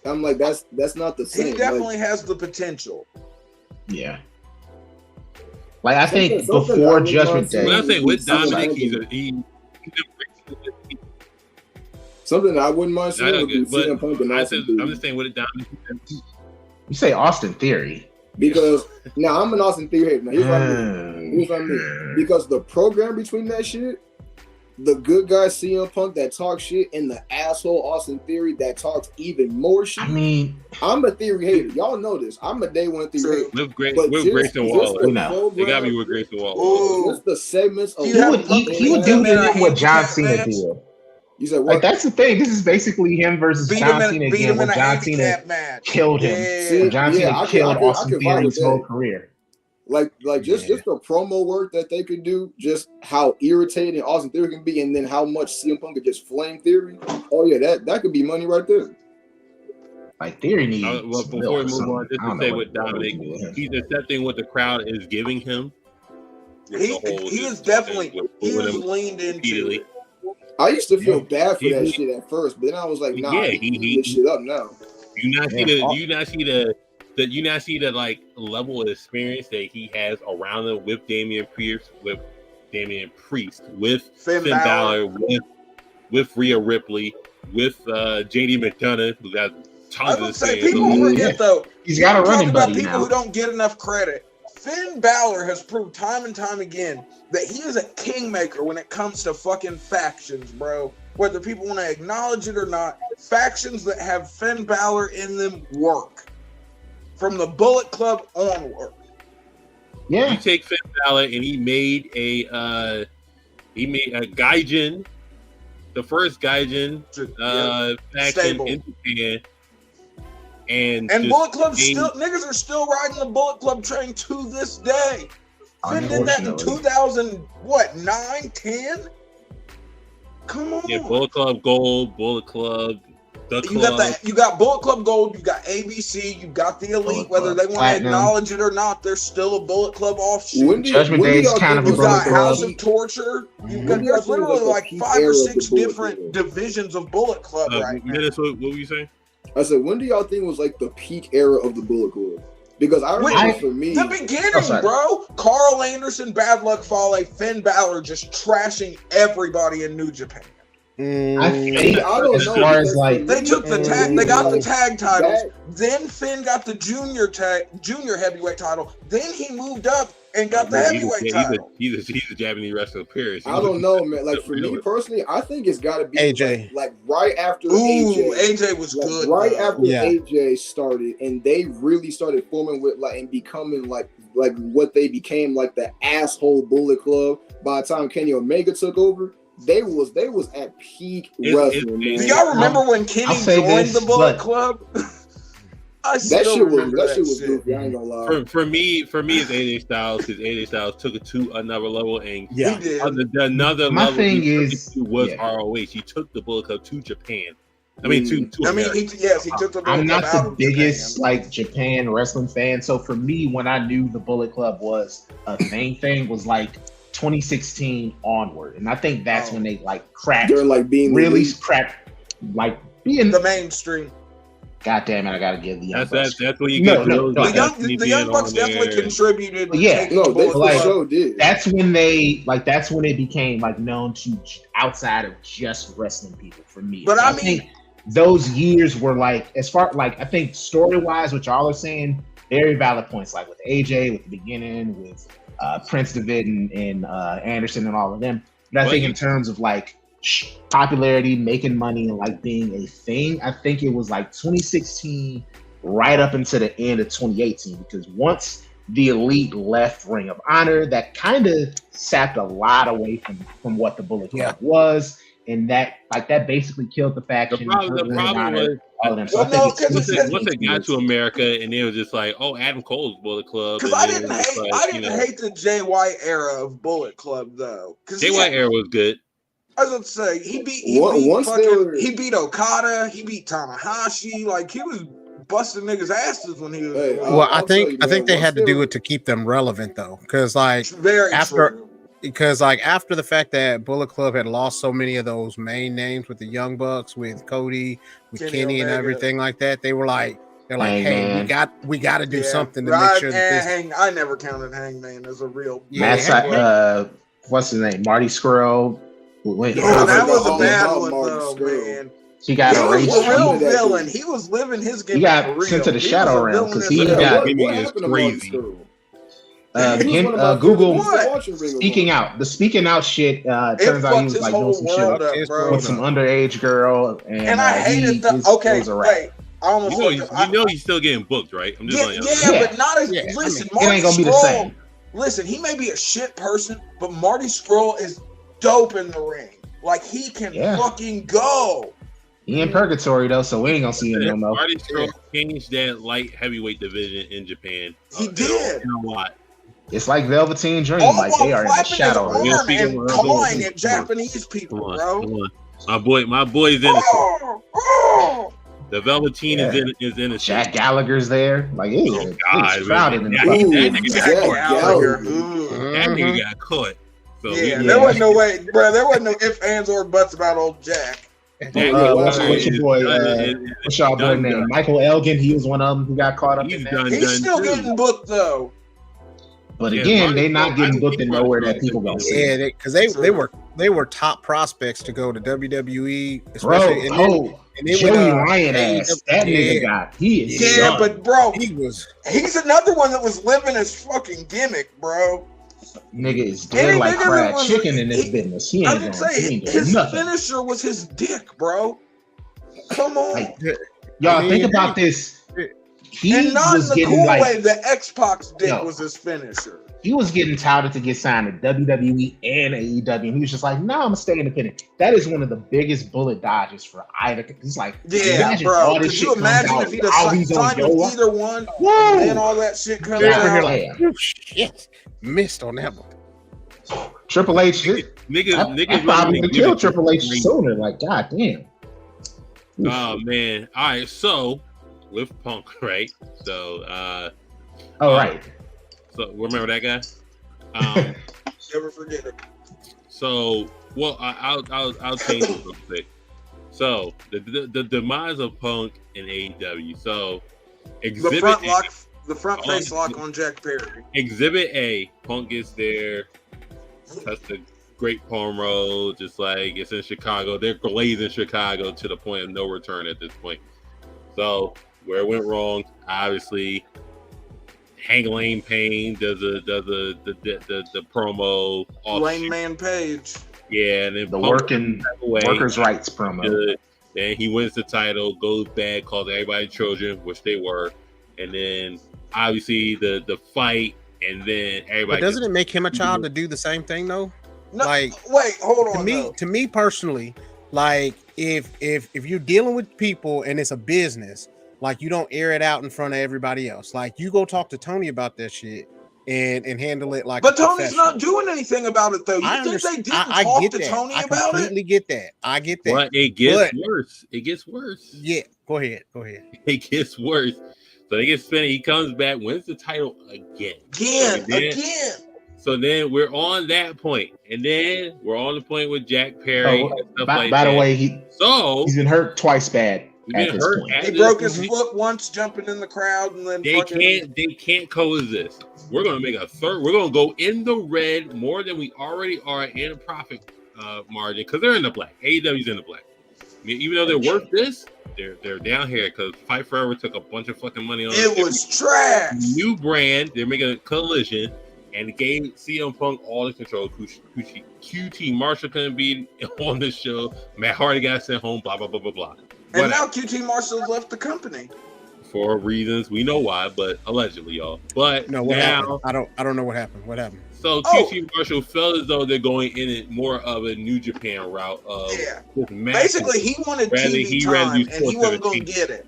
I'm like, that's not the same.
He definitely has the potential.
Yeah. Like I think before Judgment Day.
When I say with Dominic, he
something that I wouldn't mind seeing would be CM Punk and Austin Theory.
I'm just saying with Dominic.
You say Austin Theory
because now I'm an Austin Theory hater. Now here's what I mean. Because the program between that shit, the good guy CM Punk that talks shit, and the asshole Austin Theory that talks even more shit.
I mean,
I'm a Theory hater. Y'all know this. I'm a day one Theory hater.
With Grayson Waller. They got me with Grayson Waller.
Just the segments of
he would do what John Cena did.
You said what?
Like that's the thing. This is basically him versus John Cena again. When John Cena killed him. Yeah. John Cena killed Austin Theory's whole career.
Like just the promo work that they could do, just how irritating Austin Theory can be, and then how much CM Punk could just flame Theory. Oh yeah, that could be money right there.
Like Theory needs.
Well, before we move on, just to say with Dominic, he's accepting what the crowd is giving him.
He is definitely leaned into it.
I used to feel bad for that shit at first, but then I was like, nah, he this shit up now.
You not see the like level of experience that he has around him with Damian Priest, with Finn Balor, with Rhea Ripley, with JD McDonough, who got tons of experience.
People forget though.
He's got a running buddy
about people
now.
Who don't get enough credit. Finn Balor has proved time and time again that he is a kingmaker when it comes to fucking factions, bro. Whether people want to acknowledge it or not, factions that have Finn Balor in them work. From the Bullet Club onward.
Yeah.
You take Finn Balor and he made a Gaijin, the first Gaijin faction in Japan. And
Bullet Club niggas are still riding the Bullet Club train to this day. Finn did that in 2009, 10? Come on.
Yeah, Bullet Club Gold, Bullet Club, the
Club. You got Bullet Club Gold, you got ABC, you got the Elite. Whether they want to acknowledge it or not, there's still a Bullet Club offshoot.
Judgment Day is kind of a
Bullet Club. You got House of Torture. There's literally like 5 or 6 different divisions of Bullet Club right now.
What were you saying?
I said, when do y'all think was like the peak era of the Bullet Club? Because I remember for me,
the beginning, bro. Carl Anderson, Bad Luck Fale, Finn Balor just trashing everybody in New Japan.
I don't know. Far as like
they took the tag, they got the tag titles. Then Finn got the junior heavyweight title. Then he moved up and got the heavyweight title.
He's a Japanese wrestler. Period.
I don't know, man. Like for me personally, I think it's got to be
AJ.
Like right after
AJ was good.
Right after AJ started, and they really started forming with and becoming like what they became, like the asshole Bullet Club. By the time Kenny Omega took over. They was at peak wrestling.
Do y'all remember when Kenny joined the Bullet Club?
That shit was goofy. I ain't gonna lie.
For me, it's AJ Styles, because AJ Styles took it to another level, and another
My
level.
Thing is,
ROH. He took the Bullet Club to Japan. He took the
Bullet Club.
I'm not the biggest Japan wrestling fan, so for me, when I knew the Bullet Club was a main thing, was 2016 onward, and I think that's when they cracked.
They're being
really cracked, being
the mainstream.
God damn it! I gotta give the Young
Bucks. That's what you
get. The Young Bucks definitely contributed.
Yeah,
they so did.
That's when they that's when it became known to outside of just wrestling people. For me,
but
so I think those years were as far I think story wise, what y'all are saying, very valid points. With AJ, with the beginning, with Prince David and Anderson and all of them. But I think in terms of popularity, making money, and being a thing, I think it was 2016 right up until the end of 2018, because once the Elite left Ring of Honor, that kind of sapped a lot away from what the Bullet Club was, and that basically killed the faction.
The problem was once they got to America, and it was just Adam Cole's Bullet Club.
Because I didn't hate the Jay White era of Bullet Club though.
Jay White era was good.
I was going to say he beat Okada, he beat Tanahashi, he was busting niggas' asses when he was.
Hey,
Well, I
I'll tell
think
you,
I think
man,
they
once
had to do
they're-
it to keep them relevant though, because like
Very
after
true.
because like after the fact that Bullet Club had lost so many of those main names with the Young Bucks, with Cody, with Kenny and
Omega.
everything like that, they're like, hey,
Hangman.
we got to do something to
but
make sure that this.
I never counted Hangman as a real.
Yeah,
What's his name? Marty Skrull. Went,
Oh, that was a
all
bad
about
one
Marty
though,
Skrull.
man.
he got
He was
erased.
a real
That dude.
villain. He was living his game.
He got
for real.
sent to the
He
Shadow
was a
Realm
villain
because
as
he
hell.
got
Jimmy
what
is
happened to Marty
crazy.
Skrull? He was
him,
one of my
Google
favorite people watching Ring of
speaking
Honor.
out. The speaking out shit turns
It
out he
fucked
was
his
like doing
whole
some
world
shit
up, bro.
with some underage girl,
And I hated the.
it
Okay,
was a wrap.
wait. I almost.
You know he's still getting booked, right? I'm just letting you know.
Yeah, but not as.
Yeah,
Listen,
it
Marty
ain't gonna be the
Skrull.
same.
Listen, he may be a shit person, but Marty Skrull is dope in the ring. Like he can fucking go.
He in purgatory though, so we ain't gonna see him no more.
Marty Skrull changed that light heavyweight division in Japan.
He did.
A lot.
It's like Velveteen Dream,
All
like
while
they are in the
flapping
shadow.
his arm
Realm.
and clawing at Japanese people, bro.
Come on. My boy's in it.
Oh,
The Velveteen is in it.
Jack Gallagher's there, like it was
God,
crowded in the
yeah,
fucking
that
Ooh,
nigga
Jack
got caught.
Gallagher.
That nigga got caught. So
Yeah,
we-
there wasn't no way, bro. There wasn't no ifs, ands, or buts about old Jack.
Jack
what's
Gallagher
your boy?
is
What's y'all boy
done,
name?
done.
Michael Elgin. He was one of them who got caught up
He's
in that.
done.
He's still
too.
getting booked though.
But
Yeah,
again,
Marty
they not
Skrull,
getting
I
booked
think
in
Marty
nowhere
Skrull
that people gonna see.
Yeah, because they were top prospects to go to WWE,
Bro,
especially and then
Joey
when,
Ryan ass. That nigga got he is
Yeah,
done.
but bro,
he's
another one that was living his fucking gimmick, bro.
Nigga is dead
Any
like
nigga
fried
that was-
chicken in this
he-
business. He
I
ain't
would
doing,
say
he ain't doing
his
nothing.
finisher was his dick, bro. Come on.
Like, y'all think about this. He
And not in
was
the
getting
cool
like
way, the X-Pac's dick
Yo.
was his finisher.
he was getting touted to get signed to WWE and AEW, and he was just like, "No, I'm gonna stay independent." That is one of the biggest bullet dodges for either. It's like,
Yeah,
imagine
bro.
all this
Could
shit
you
comes
imagine
out
if he'd
while
have
he's on
signed with
Yo.
either one,
Woo!
and then all that shit comes
Yeah,
out?
yeah.
oh, shit, missed on that one.
Triple H,
Niggas
I probably would have killed Triple H
crazy.
sooner. Like, god damn.
Oh man. All right, so with Punk, right? So
All right.
so remember that guy?
Never forget it.
So well I'll change it real quick. So the demise of Punk in AEW. So
The front face lock on Jack Perry.
Exhibit A, Punk gets there, cuts the great promo, just like it's in Chicago. They're glazing Chicago to the point of no return at this point. So where it went wrong, obviously, Hank Lane Payne does the promo.
Lane Man Page.
Yeah, and then
The
Punk back away.
workers' rights promo.
Good. Then he wins the title, goes back, calls everybody children, which they were, and then obviously the fight, and then everybody.
But doesn't it make him a child to do the same thing though?
No,
Like,
wait, hold on.
To me personally, like if you're dealing with people and it's a business, like you don't air it out in front of everybody else. Like you go talk to Tony about that shit and handle it like.
But
a
Tony's
professional.
not doing anything about it though. You
I
think they didn't
I
talk
get
to
that.
Tony
I
about it?
completely get that. I get that.
But it gets worse. It gets worse.
Yeah, go ahead.
It gets worse. So they get spinning. He comes back, wins the title again.
Again.
So then we're on that point, and then we're on the point with Jack Perry.
Oh,
and stuff
by
like that.
the way, he's been hurt twice bad at this point.
He broke his foot once jumping in the crowd, and then
They can't coexist. We're gonna make a third. We're gonna go in the red more than we already are in a profit margin because they're in the black. AEW's in the black. I mean, even though they're worth this, they're down here because Fight Forever took a bunch of fucking money on
it. Was trash.
New brand. They're making a collision. And gave CM Punk all the control. QT Marshall couldn't be on the show. Matt Hardy got sent home. Blah blah blah blah blah.
And now QT Marshall's left the company
for reasons we know why, but allegedly, y'all. But
no, what happened? I don't know what happened. What happened?
So QT Marshall felt as though they're going in it more of a New Japan route. Of
basically he wanted TV time, and he wasn't going to get it.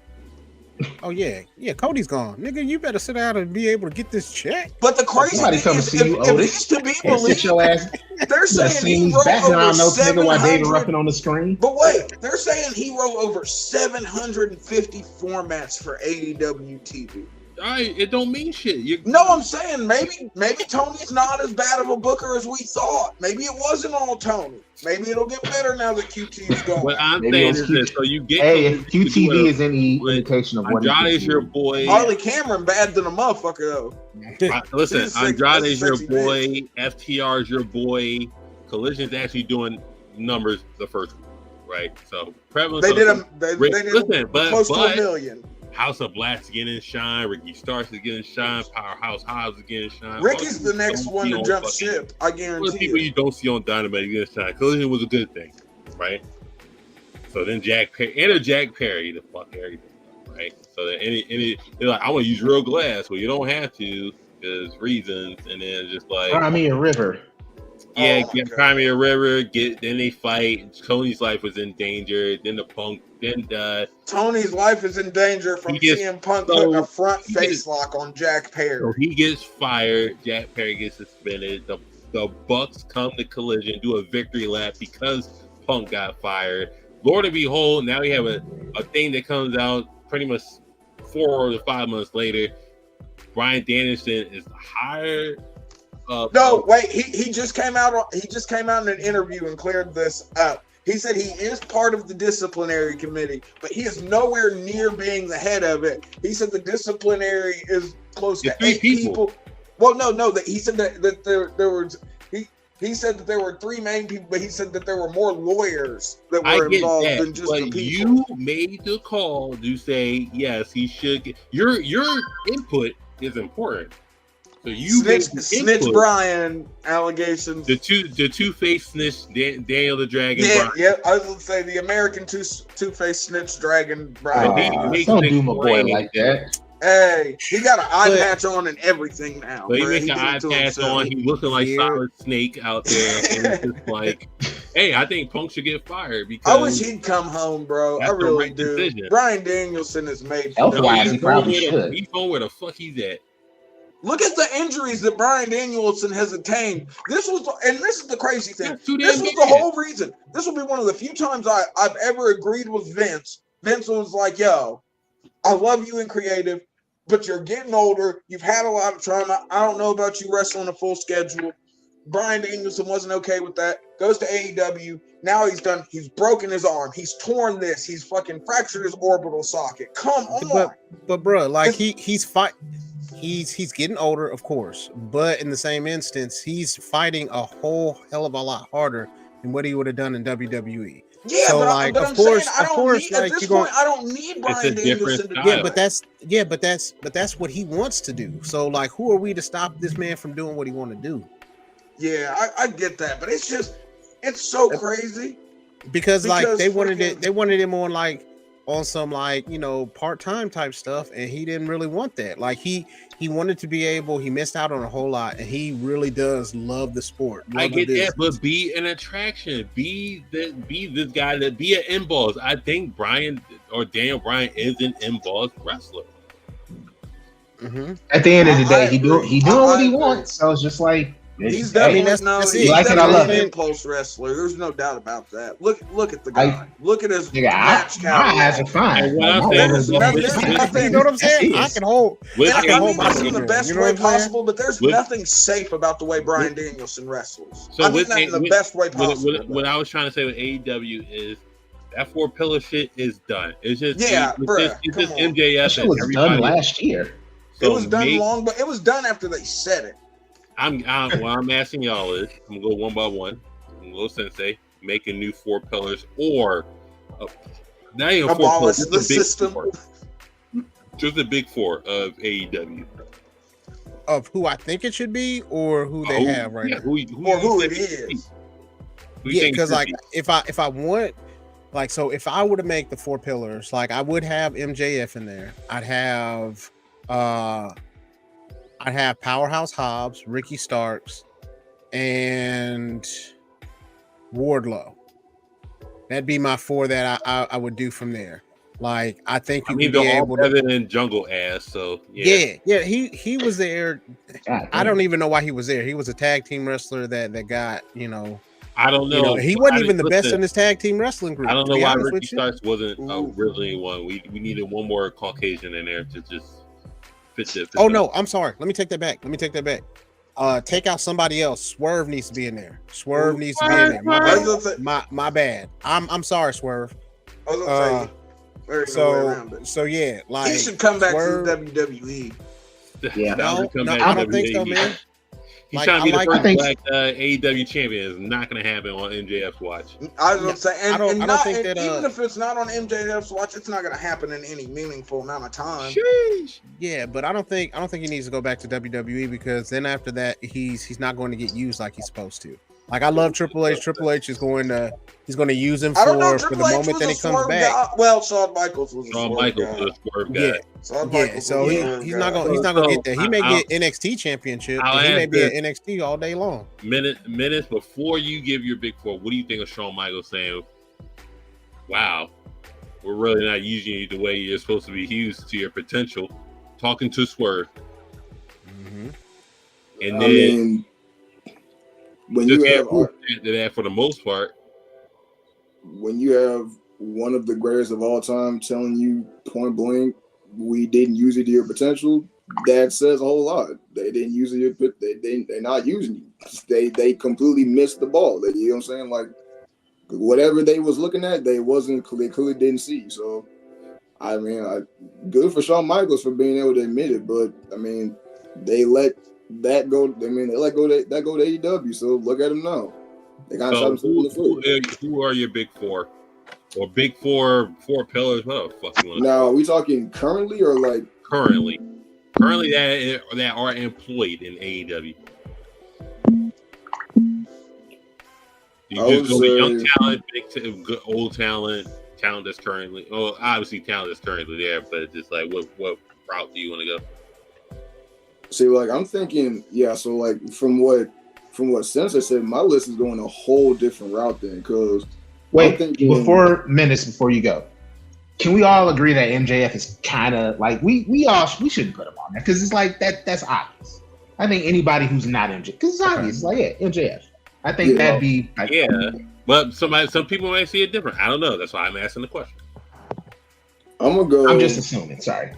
Oh yeah, Cody's gone, nigga. You better sit down and be able to get this check.
But the crazy
Somebody
thing
come
is,
see you,
if
Otis.
it's to be
Yeah, sit your
believed,
ass.
they're
You
saying
seen
he
these
wrote over
background notes, nigga, while David
700.
Ruffin on the screen.
But wait, they're saying he wrote over 750 formats for AEW TV.
It don't mean shit.
No, I'm saying maybe Tony's not as bad of a booker as we thought. Maybe it wasn't all Tony. Maybe it'll get better now that QT's gone.
What I'm
Maybe
saying
it
is
was
this: so you get.
Hey, if QTV is any
But
indication of what he
Andrade's
can
your
do.
boy.
Harley Cameron bad than a motherfucker though.
Listen,
She's sick.
Andrade's
That's a
your
sexy
boy. FTR's your boy. Collision's actually doing numbers the first week, right? So prevalence.
They did
listen,
close to
but
$1 million.
House of Black's getting shine. Ricky Starks is getting shine. Powerhouse Hobbs is getting shine.
Ricky's the next one to jump ship. I
All the
guarantee
people
you.
you don't see on Dynamite are getting shine. Collision was a good thing, right? So then Jack Perry, the fuck everything, right? So that they're like, I want to use real glass. Well, you don't have to because reasons, and then just like
I mean, a river.
yeah,
Oh,
get
God.
Crimea River, then they fight. Tony's life was in danger. Then the Punk, then
Tony's life is in danger from
He gets
CM Punk
so-
putting a front
he
face
gets-
lock on Jack
so
Perry.
he gets fired. Jack Perry gets suspended. The Bucks come to Collision, do a victory lap because Punk got fired. Lord and behold, now we have a thing that comes out pretty much 4 to 5 months later. Bryan Danielson is hired.
No, wait. He just came out. He just came out in an interview and cleared this up. He said he is part of the disciplinary committee, but he is nowhere near being the head of it. He said the disciplinary is close to
It's 3
8 people. Well, no. That he said that there was. He said that there were 3 main people, but he said that there were more lawyers that
I
were
get
involved
that,
than just the
but
people.
you made the call to say yes, he should get your input is important. So you made the
Snitch
input.
Brian allegations.
The two-faced snitch, Daniel the Dragon.
Yeah,
Bryan.
yeah. I was gonna say the American two-faced snitch dragon Brian.
He
Daniels.
makes
Don't
it
do my boy
plain.
like that.
Hey, he got an eye
But-
patch on and everything now.
So he
bruh.
makes
He
an
did it
eye
to
patch
himself.
on. He looking like
Here.
Solid Snake out there, and it's just like, hey, I think Punk should get fired
I
because
wish he'd come home, bro.
That's
I
the
really
right
do.
decision.
Brian Danielson is made for
Health-wise,
WWE.
he probably should.
He's home where the fuck he's at.
Look at the injuries that Brian Danielson has attained. This is the crazy thing.
That's too
This
damn
was
bad.
the whole reason. This will be one of the few times I've ever agreed with Vince. Vince was like, yo, I love you in creative, but you're getting older. You've had a lot of trauma. I don't know about you wrestling a full schedule. Brian Danielson wasn't okay with that. Goes to AEW. Now he's broken his arm. He's torn this. He's fucking fractured his orbital socket. Come on.
But bro, like he's getting older, of course, but in the same instance, he's fighting a whole hell of a lot harder than what he would have done in WWE.
Yeah,
So,
but,
like,
but
of
I'm
course-
saying I
of
don't
course,
need at
like,
this
you're
point. I don't need Brian
a different
Danielson to do
style.
Yeah, but that's what he wants to do. So like, who are we to stop this man from doing what he want to do?
Yeah, I get that, but it's so crazy.
Because like
Because
they wanted
freaking-
him on some like, you know, part-time type stuff, and he didn't really want that. Like he wanted to be able, he missed out on a whole lot, and he really does love the sport.
I
love the
get that,
business.
but be an attraction. Be this guy that be an in-balls. I think Daniel Bryan is an in-balls wrestler.
Mhm.
At the end of the day, he doing what
I
he
agree.
wants. So it's just like
He's
hey,
definitely
that's
he's
it.
Like it or
definitely
love
an
it.
impulse wrestler. There's no doubt about that. Look at the guy. Look at his
nigga,
match
my eyes are
catalog.
fine.
And what I'm
My
saying
eyes
is-
are
there's
fine.
nothing-
You know what I'm saying?
That's
I can hold.
With
And
can
I
hold
mean
my
this in the
finger.
best
You know
way
what I'm saying?
possible, but there's
With-
nothing safe about the way Brian Danielson wrestles.
So
I mean
with
that in the
with-
best way possible.
What I was trying to say with AEW is that 4 pillar shit is done. It's just
Yeah, bruh,
it's just
come on.
That
MJF
shit
and
was
everybody.
done last year.
So
It was done
make-
long, but it was done after they said it.
What I'm asking y'all is, I'm gonna go one by one. I'm gonna go Sensei, making new 4 pillars, or not even 4
Abolish
pillars,
the
just a big
system.
4. Just a big 4 of AEW.
Of who I think it should be, or who they have right now.
Who
Or
you
who
think
it
should be?
is.
Who you
Yeah,
think it
because
should
like
be?
if I want, like, so if I were to make the 4 pillars, like I would have MJF in there. I'd have Powerhouse Hobbs, Ricky Starks, and Wardlow. That'd be my 4 that I would do from there. Like, I think you
mean,
can be
they're all
able
better
to.
than Jungle Ass. So yeah.
He was there. I don't even know why he was there. He was a tag team wrestler that got,
I don't know.
he wasn't even the best in his tag team wrestling group.
I don't know
to be
why
honest
Ricky
with you.
Starks wasn't originally one. We needed one more Caucasian in there to just fit it.
No, I'm sorry. Let me take that back. Take out somebody else. Swerve needs to be in there. Swerve needs to be in there. My bad. I'm sorry, Swerve.
I was gonna say,
so yeah, like
he should come back
Swerve,
to the WWE.
Yeah,
no, I don't think so, man.
He's trying to be the first black AEW champion. It's not going to happen on MJF's watch.
I was going to say,
I don't think that
even if it's not on MJF's watch, it's not going to happen in any meaningful amount of time.
Sheesh. Yeah, but I don't think he needs to go back to WWE, because then after that, he's not going to get used like he's supposed to. Like, I love Triple H. Triple H is going to use him for the moment that he comes back.
Well, Shawn Michaels was a
swerve guy.
Yeah, so he's not gonna get that. He may get NXT championship. And he may be at NXT all day long.
Minutes before you give your big four, what do you think of Shawn Michaels saying, "Wow, we're really not using you the way you're supposed to be used to your potential"? Talking to Swerve, and then
when you have
that for the most part,
when you have one of the greatest of all time telling you point blank, we didn't use it to your potential, that says a whole lot. They didn't use it. They're not using you. They completely missed the ball. You know what I'm saying? Like, whatever they was looking at, they clearly didn't see. So, I mean, good for Shawn Michaels for being able to admit it. But I mean, they let that go. I mean, they let go to AEW. So look at them now. They got shot themselves in the foot.
Who are your big four? Or big four pillars? What the fuck you want?
Now, are we talking currently or like
currently that are employed in AEW? You just go with young talent, good old talent that's currently. Well, obviously talent that's currently there, but just like what route do you want to go?
See, like I'm thinking, yeah. So like from what Sensei said, my list is going a whole different route then, because.
Wait, before you go, can we all agree that MJF is kind of like we shouldn't put him on there, because it's like that's obvious. I think anybody who's not MJF, because it's obvious, like MJF. I think that'd be
but some people might see it different. I don't know. That's why I'm asking the question.
I'm gonna go.
I'm just assuming. Sorry.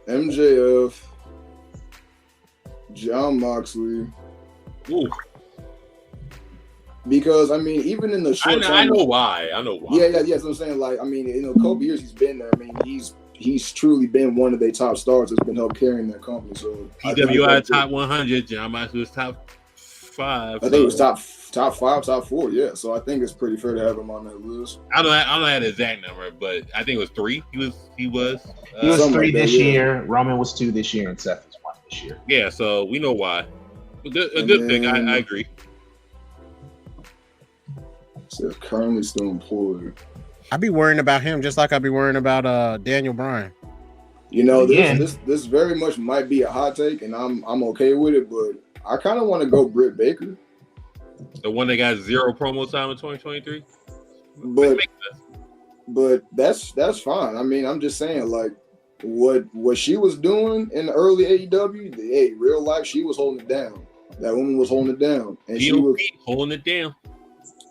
MJF, Jon Moxley.
Ooh.
Because I mean, even in the short time,
I know why.
Yeah. That's what I'm saying. Like, I mean, couple years he's been there. I mean, he's truly been one of their top stars that's been helped carrying that company. So
PWI top 100. Jon Moxley was top 5.
I think it was top 5, top 4. Yeah. So I think it's pretty fair to have him on that list.
I don't have the exact number, but I think it was 3. He was
3 this year. Roman was 2 this year, and Seth was 1 this year.
Yeah. So we know why. A good thing. I agree.
Says currently still employed.
I'd be worrying about him just like I'd be worrying about Daniel Bryan.
This very much might be a hot take, and I'm okay with it, but I kind of want to go Britt Baker.
The one that got 0 promo time in 2023?
But that's fine. I mean, I'm just saying, like, what she was doing in the early AEW, real life, she was holding it down. That woman was holding it down. And she was
holding it down.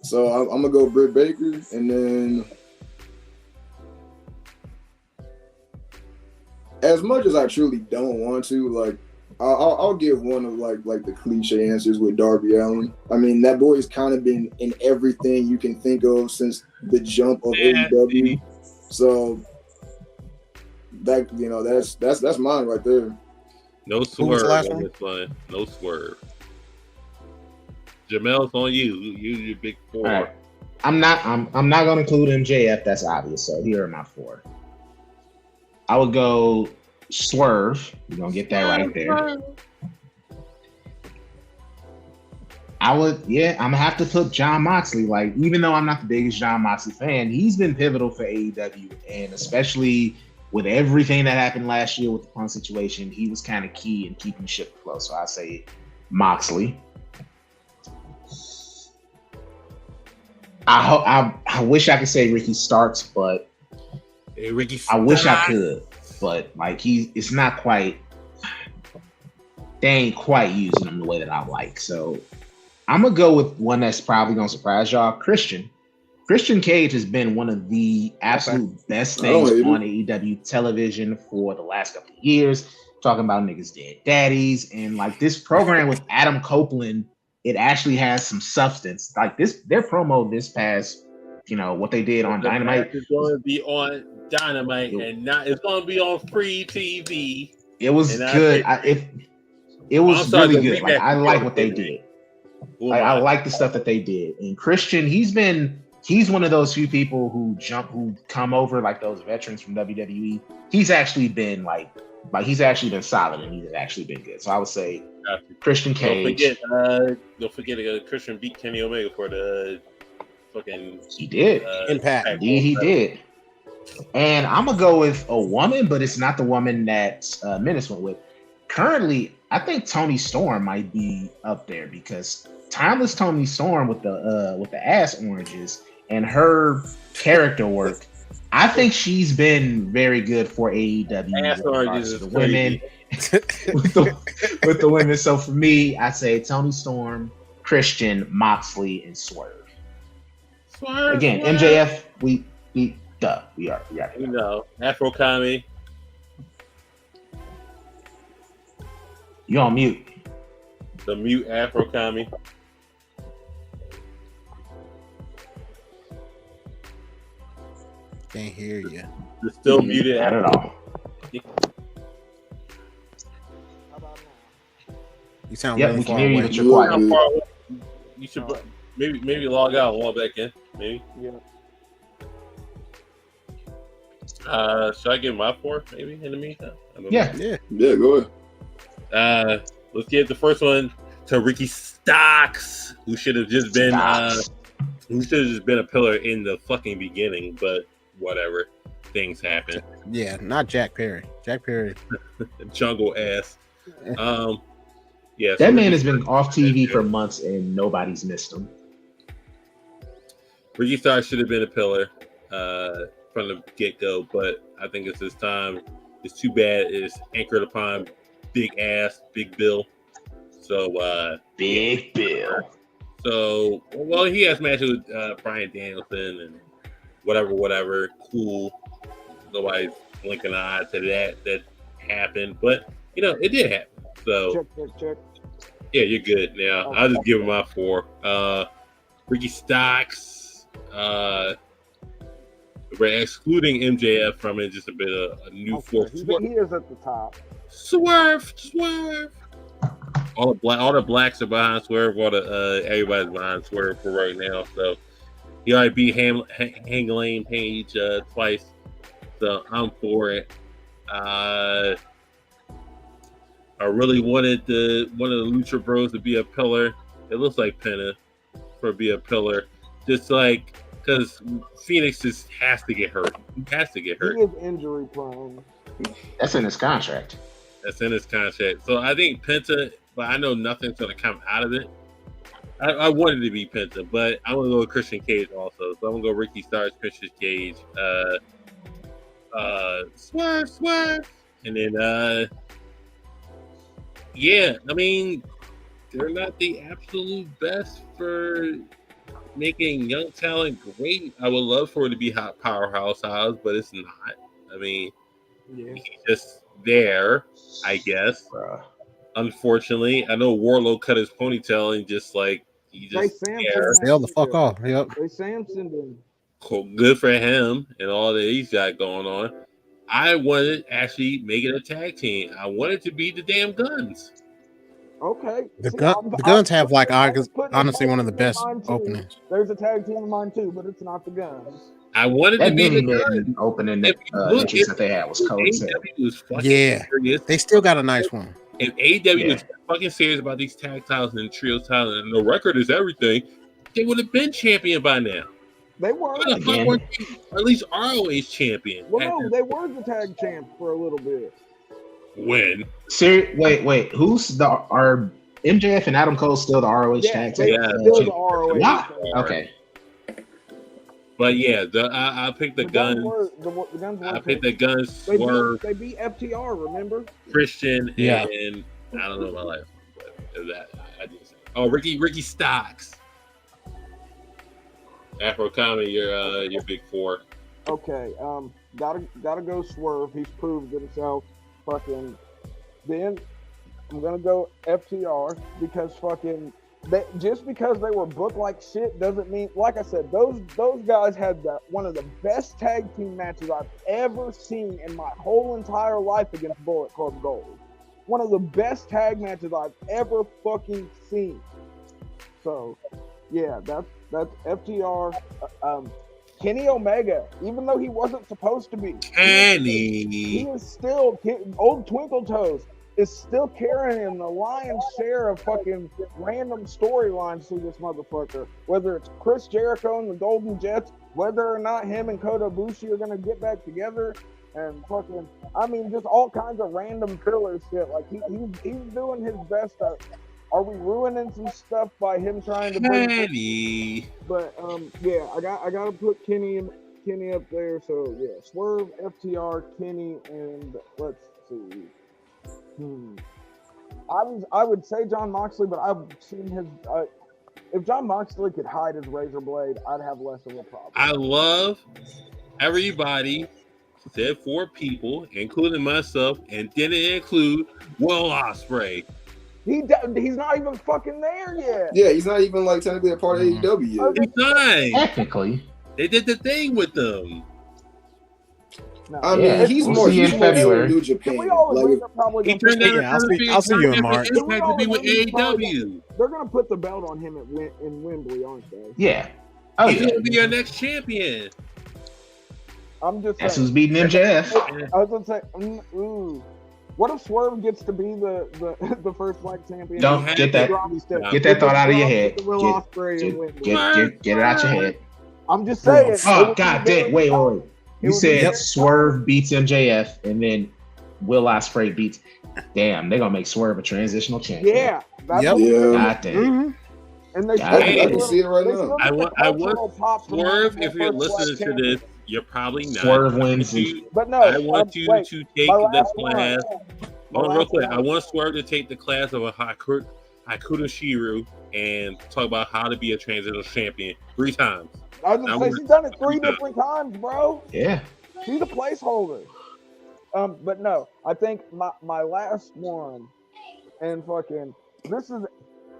So I'm gonna go Britt Baker, and then as much as I truly don't want to, like, I'll give one of like the cliche answers with Darby Allin. I mean, that boy has kind of been in everything you can think of since the jump of AEW. So that that's mine right there.
No swerve on this one. No swerve. Jamel's on you. You your big 4.
All right. I'm not gonna include MJF. That's obvious. So here are my 4. I would go Swerve. You're gonna get that right there. I'm gonna have to put Jon Moxley. Like, even though I'm not the biggest Jon Moxley fan, he's been pivotal for AEW, and especially with everything that happened last year with the Punk situation, he was kind of key in keeping ship afloat. So I say Moxley. I wish I could say Ricky Starks, but
Hey, Ricky
I wish I
Starks.
could, but like it's not quite. They ain't quite using him the way that I like. So I'm gonna go with one that's probably gonna surprise y'all. Christian Cage has been one of the absolute best things on AEW television for the last couple of years. Talking about niggas dead daddies, and like this program with Adam Copeland, it actually has some substance. Like their promo this past, what they did on Dynamite.
It's going to be on Dynamite, and not it's going to be on free TV.
It was good. It was really good. Like I like what they did. I like the stuff that they did. And Christian, he's one of those few people who come over like those veterans from WWE. He's actually been like he's actually been solid, and he's actually been good. So I would say Christian Cage.
Don't forget Christian beat Kenny Omega for the fucking.
He did.
Impact.
Indeed, he did. And I'm gonna go with a woman, but it's not the woman that Menace went with. Currently, I think Toni Storm might be up there because timeless Toni Storm with the ass oranges and her character work. I think she's been very good for AEW
Ass oranges is
the women with the women. So for me, I say Toni Storm, Christian, Moxley, and Swerve. Again, MJF, we are.
You know, Afro Kami.
You on mute.
The mute Afro Kami.
Can't hear you.
You're still muted.
Not at all.
You sound
Yeah,
really
we can
far
hear you,
away.
but you're quiet.
You should maybe log out and log back in. Maybe.
Yeah.
Should I give my 4 maybe in the meantime?
Yeah.
Go ahead.
Let's give the first one to Ricky Starks, who should have just been a pillar in the fucking beginning, but whatever. Things happen.
Yeah, not Jack Perry. Jack Perry.
Jungle ass. Yeah.
That man has been off TV for months and nobody's missed him.
Ricky Starks should have been a pillar from the get-go, but I think it's his time. It's too bad it's anchored upon Big Ass, Big Bill. So
Big Bill.
So he has matches with Bryan Danielson and whatever. Cool. Nobody's blinking an eye to that happened, but it did happen. So
check.
Yeah, you're good now.
Okay.
I'll just give him my 4. Ricky Starks. We're excluding MJF from it, just a bit of a new 4.
He is at the top.
Swerve. All the blacks are behind Swerve. Everybody's behind Swerve for right now. So he already beat Hangline Page twice. So I'm for it. I really wanted one of the Lucha Bros to be a pillar. It looks like Penta for be a pillar, just like because Phoenix just has to get hurt. He has to get hurt.
He is injury prone.
That's in his contract.
So I think Penta, but I know nothing's going to come out of it. I wanted to be Penta, but I'm going to go with Christian Cage also. So I'm going to go Ricky Starks, Christian Cage, Swerve. And then, I mean, they're not the absolute best for making young talent great. I would love for it to be hot powerhouse house, but it's not. I mean, he's just there, I guess. Unfortunately, I know Warlow cut his ponytail and just there.
Hell the fuck off. Yep.
They Samson did.
Cool. Good for him and all that he's got going on. I wanted to actually make it a tag team. I wanted to be the damn Guns.
Okay.
The Guns have honestly one of the best openings.
There's a tag team of mine too, but it's not the Guns.
I wanted to be the Guns.
Opening entrance that they had was cold.
They still got a nice one.
If AEW was fucking serious about these tag titles and trio titles, and the record is everything, they would have been champion by now.
They were.
Or at least ROH champion.
Well, no, they were the tag champ for a little bit.
When?
Wait. Are MJF and Adam Cole still the ROH tag team?
Still the ROH.
Okay.
But yeah, I picked the guns.
The guns were
I picked the guns.
They
Swerve,
beat FTR. Remember?
Christian,
Yeah.
and I don't know my life. That I just Ricky Stocks. Afro Comedy, your big four.
Okay. Gotta go Swerve. He's proved himself. Fucking. Then I'm gonna go FTR because fucking. Just because they were booked like shit doesn't mean, like I said, those guys had one of the best tag team matches I've ever seen in my whole entire life against Bullet Club Gold. One of the best tag matches I've ever fucking seen. So, yeah, that's FTR. Kenny Omega, even though he wasn't supposed to be, he is still old Twinkle Toes. Is still carrying the lion's share of fucking random storylines through this motherfucker. Whether it's Chris Jericho and the Golden Jets, whether or not him and Kota Ibushi are gonna get back together, and fucking, I mean, just all kinds of random filler shit. Like he's doing his best. Are we ruining some stuff by him trying to
Kenny?
But yeah, I gotta put Kenny up there. So yeah, Swerve, FTR, Kenny, and let's see. I would say John Moxley, but I've seen his. If John Moxley could hide his razor blade, I'd have less of a problem.
I love everybody said 4 people, including myself, and didn't include Will Ospreay.
He's not even fucking there yet.
Yeah, he's not even like technically a part of AEW yet.
He's not.
Technically,
They did the thing with them.
No.
I mean, he's
we'll
more
see in February.
New
Can
Japan.
we all agree
Like,
they're probably
He
gonna
turned down
Yeah, I'll see you in March.
Impact to be with AEW.
they're gonna put the belt on him in Wembley, aren't they?
yeah. Oh
He's
yeah.
gonna be your next champion.
I'm just
That's
saying.
who's beating MJF.
I was gonna say, ooh. What if Swerve gets to be the first black champion?
Don't get that. Get that thought out of your head. Get it out your head.
I'm just saying.
Oh god damn! Wait. You said Swerve beats MJF, and then Will Ospreay beats. Damn, they're gonna make Swerve a transitional champion.
Yeah. That's
Yep.
God damn.
Mm-hmm.
And they
I can see it right now.
I want Swerve. If you're listening to this, you're probably not.
Swerve wins.
But no,
I want you to take the class. Real quick. I want Swerve to take the class of a Hakuto Shiru and talk about how to be a transitional champion 3 times.
I was gonna say she's done it 3 different times, bro.
Yeah.
She's a placeholder. But no, I think my last one, and fucking this is.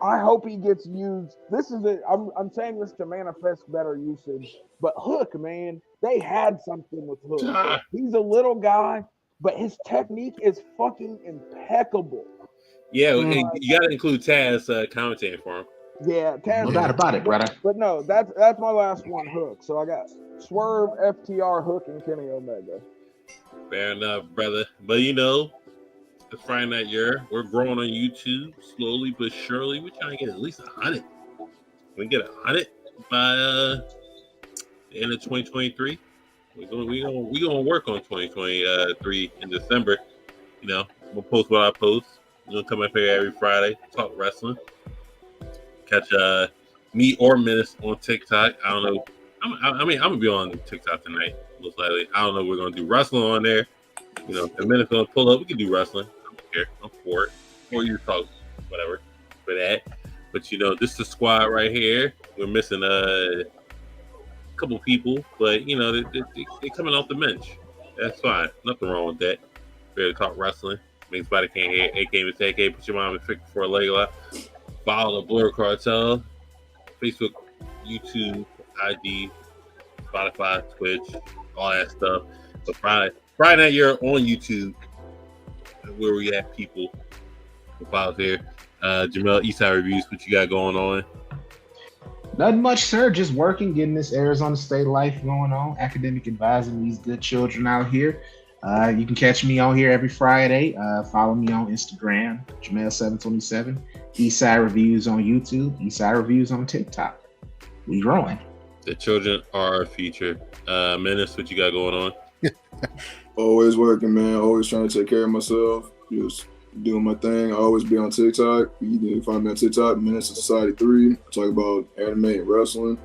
I hope he gets used. This is it. I'm saying this to manifest better usage. But Hook, man, they had something with Hook. He's a little guy, but his technique is fucking impeccable.
Yeah, you got to include Taz commentating for him.
Yeah, Taz.
No doubt about it, brother.
But no, that's my last one, Hook. So I got Swerve, FTR, Hook, and Kenny Omega.
Fair enough, brother. But you know, it's Friday Night Yerrr. We're growing on YouTube slowly but surely. We're trying to get at least 100. We get 100 by the end of 2023. We're gonna work on 2023 in December. You know, we'll post what I post. We're gonna come up here every Friday, talk wrestling. Catch me or Menace on TikTok. I don't know. I'm gonna be on TikTok tonight, most likely. I don't know. We're gonna do wrestling on there. You know, if Menace gonna pull up, we can do wrestling. I don't care. I'm for it. Or you talk, whatever, for that. But you know, this is the squad right here. We're missing a couple people, but you know, they're coming off the bench. That's fine. Nothing wrong with that. We're to talk wrestling. Makes somebody can't hear. AK and AK. Put your mom in fix for a leg lot. Follow the Blur Cartel. Facebook, YouTube, IG, Spotify, Twitch, all that stuff. So Friday Night Yerrr on YouTube, where we have people. Follow here. Jamel, Eastside Reviews, what you got going on?
Nothing much, sir. Just working, getting this Arizona State life going on. Academic advising these good children out here. You can catch me on here every Friday. Follow me on Instagram, Jamel727. Eastside Reviews on YouTube. Eastside Reviews on TikTok. We growing.
The children are our future. Menace, what you got going on?
Always working, man. Always trying to take care of myself. Just doing my thing. I always be on TikTok. You can find me on TikTok, Menace of Society 3. I talk about anime and wrestling.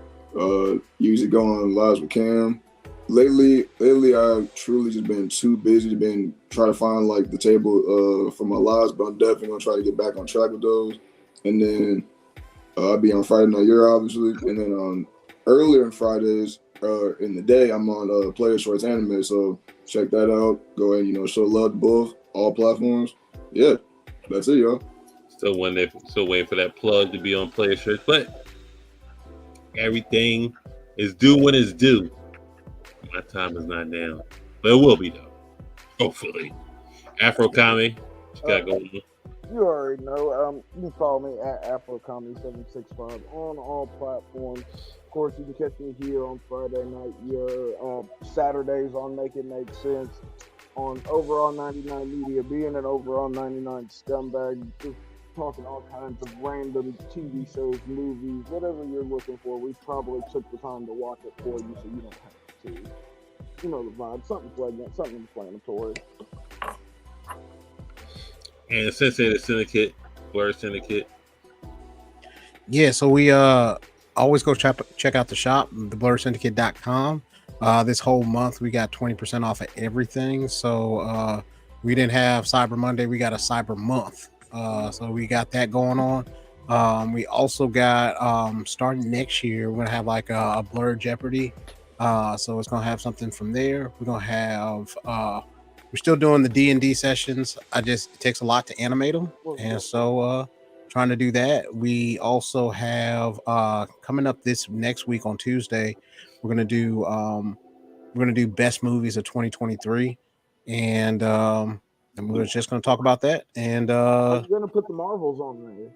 Usually go on lives with Cam. Lately, I've truly just been too busy to try to find like the table for my lives, but I'm definitely gonna try to get back on track with those. And then I'll be on Friday Night Yerrr, obviously, and then on earlier on Fridays in the day, I'm on Player Shorts Anime, so check that out. Go ahead, show love to both, all platforms. Yeah, that's it, y'all.
Still waiting for that plug to be on Player Shirts, but everything is due when it's due. My time is not now, but it will be though. Hopefully, Afro Kami, what you got going on?
You already know. You can follow me at AfroComedy765 on all platforms. Of course, you can catch me here on Friday Night Yerrr, Saturdays on Make It Make Sense, on Overall 99 Media, being an Overall 99 scumbag, just talking all kinds of random TV shows, movies, whatever you're looking for. We probably took the time to watch it for you so you don't have to. You know the vibe, something flagrant, something inflammatory.
And Sensei the Syndicate, Blur Syndicate.
Yeah, so we always go check out the shop, theblursyndicate.com. This whole month we got 20% off of everything. So we didn't have Cyber Monday, we got a Cyber Month. So we got that going on. We also got starting next year, we're gonna have like a Blur Jeopardy. So it's gonna have something from there. We're gonna have we're still doing the D&D sessions. It takes a lot to animate them, and so trying to do that. We also have coming up this next week on Tuesday, we're gonna do best movies of 2023, and we're just gonna talk about that. And
I'm gonna put the Marvels on there.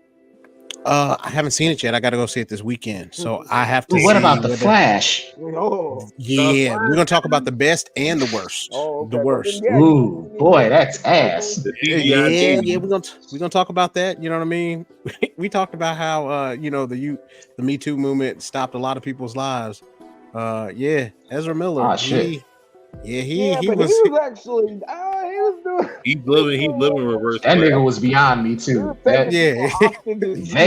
I haven't seen it yet. I got to go see it this weekend, so I have to.
What about the Flash?
Oh,
yeah, we're gonna talk about the best and the worst.
okay.
The worst.
Yeah,
Ooh, boy, that's ass.
Yeah, we're gonna talk about that. You know what I mean? We talked about how the Me Too movement stopped a lot of people's lives. Yeah, Ezra Miller.
Ah, shit.
He
but
was.
he was actually. He was doing.
He's living reverse.
That nigga was beyond Me Too. They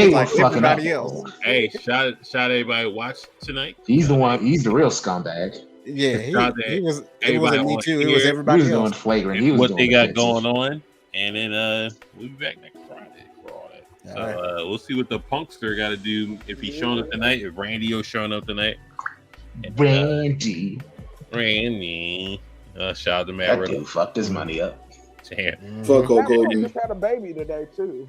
were
like
fucking up.
everybody else.
Hey, shout everybody watch tonight.
He's the one. He's the real scumbag.
Yeah, he was. It
everybody
wasn't Me
on
Too. It
here.
was
He
everybody
was doing
else.
flagrant. He was
What
doing
they got
offensive.
going on, and then we'll be back next Friday for all that. So
All
we'll see what the Punkster got to do if he's showing up tonight. If Randy is showing up tonight. And,
Randy.
Shout out to Matt
That
Riddle.
dude fucked his money up.
Damn.
Fuck Hulk
Matt Riddle
Hogan.
just had a baby today too.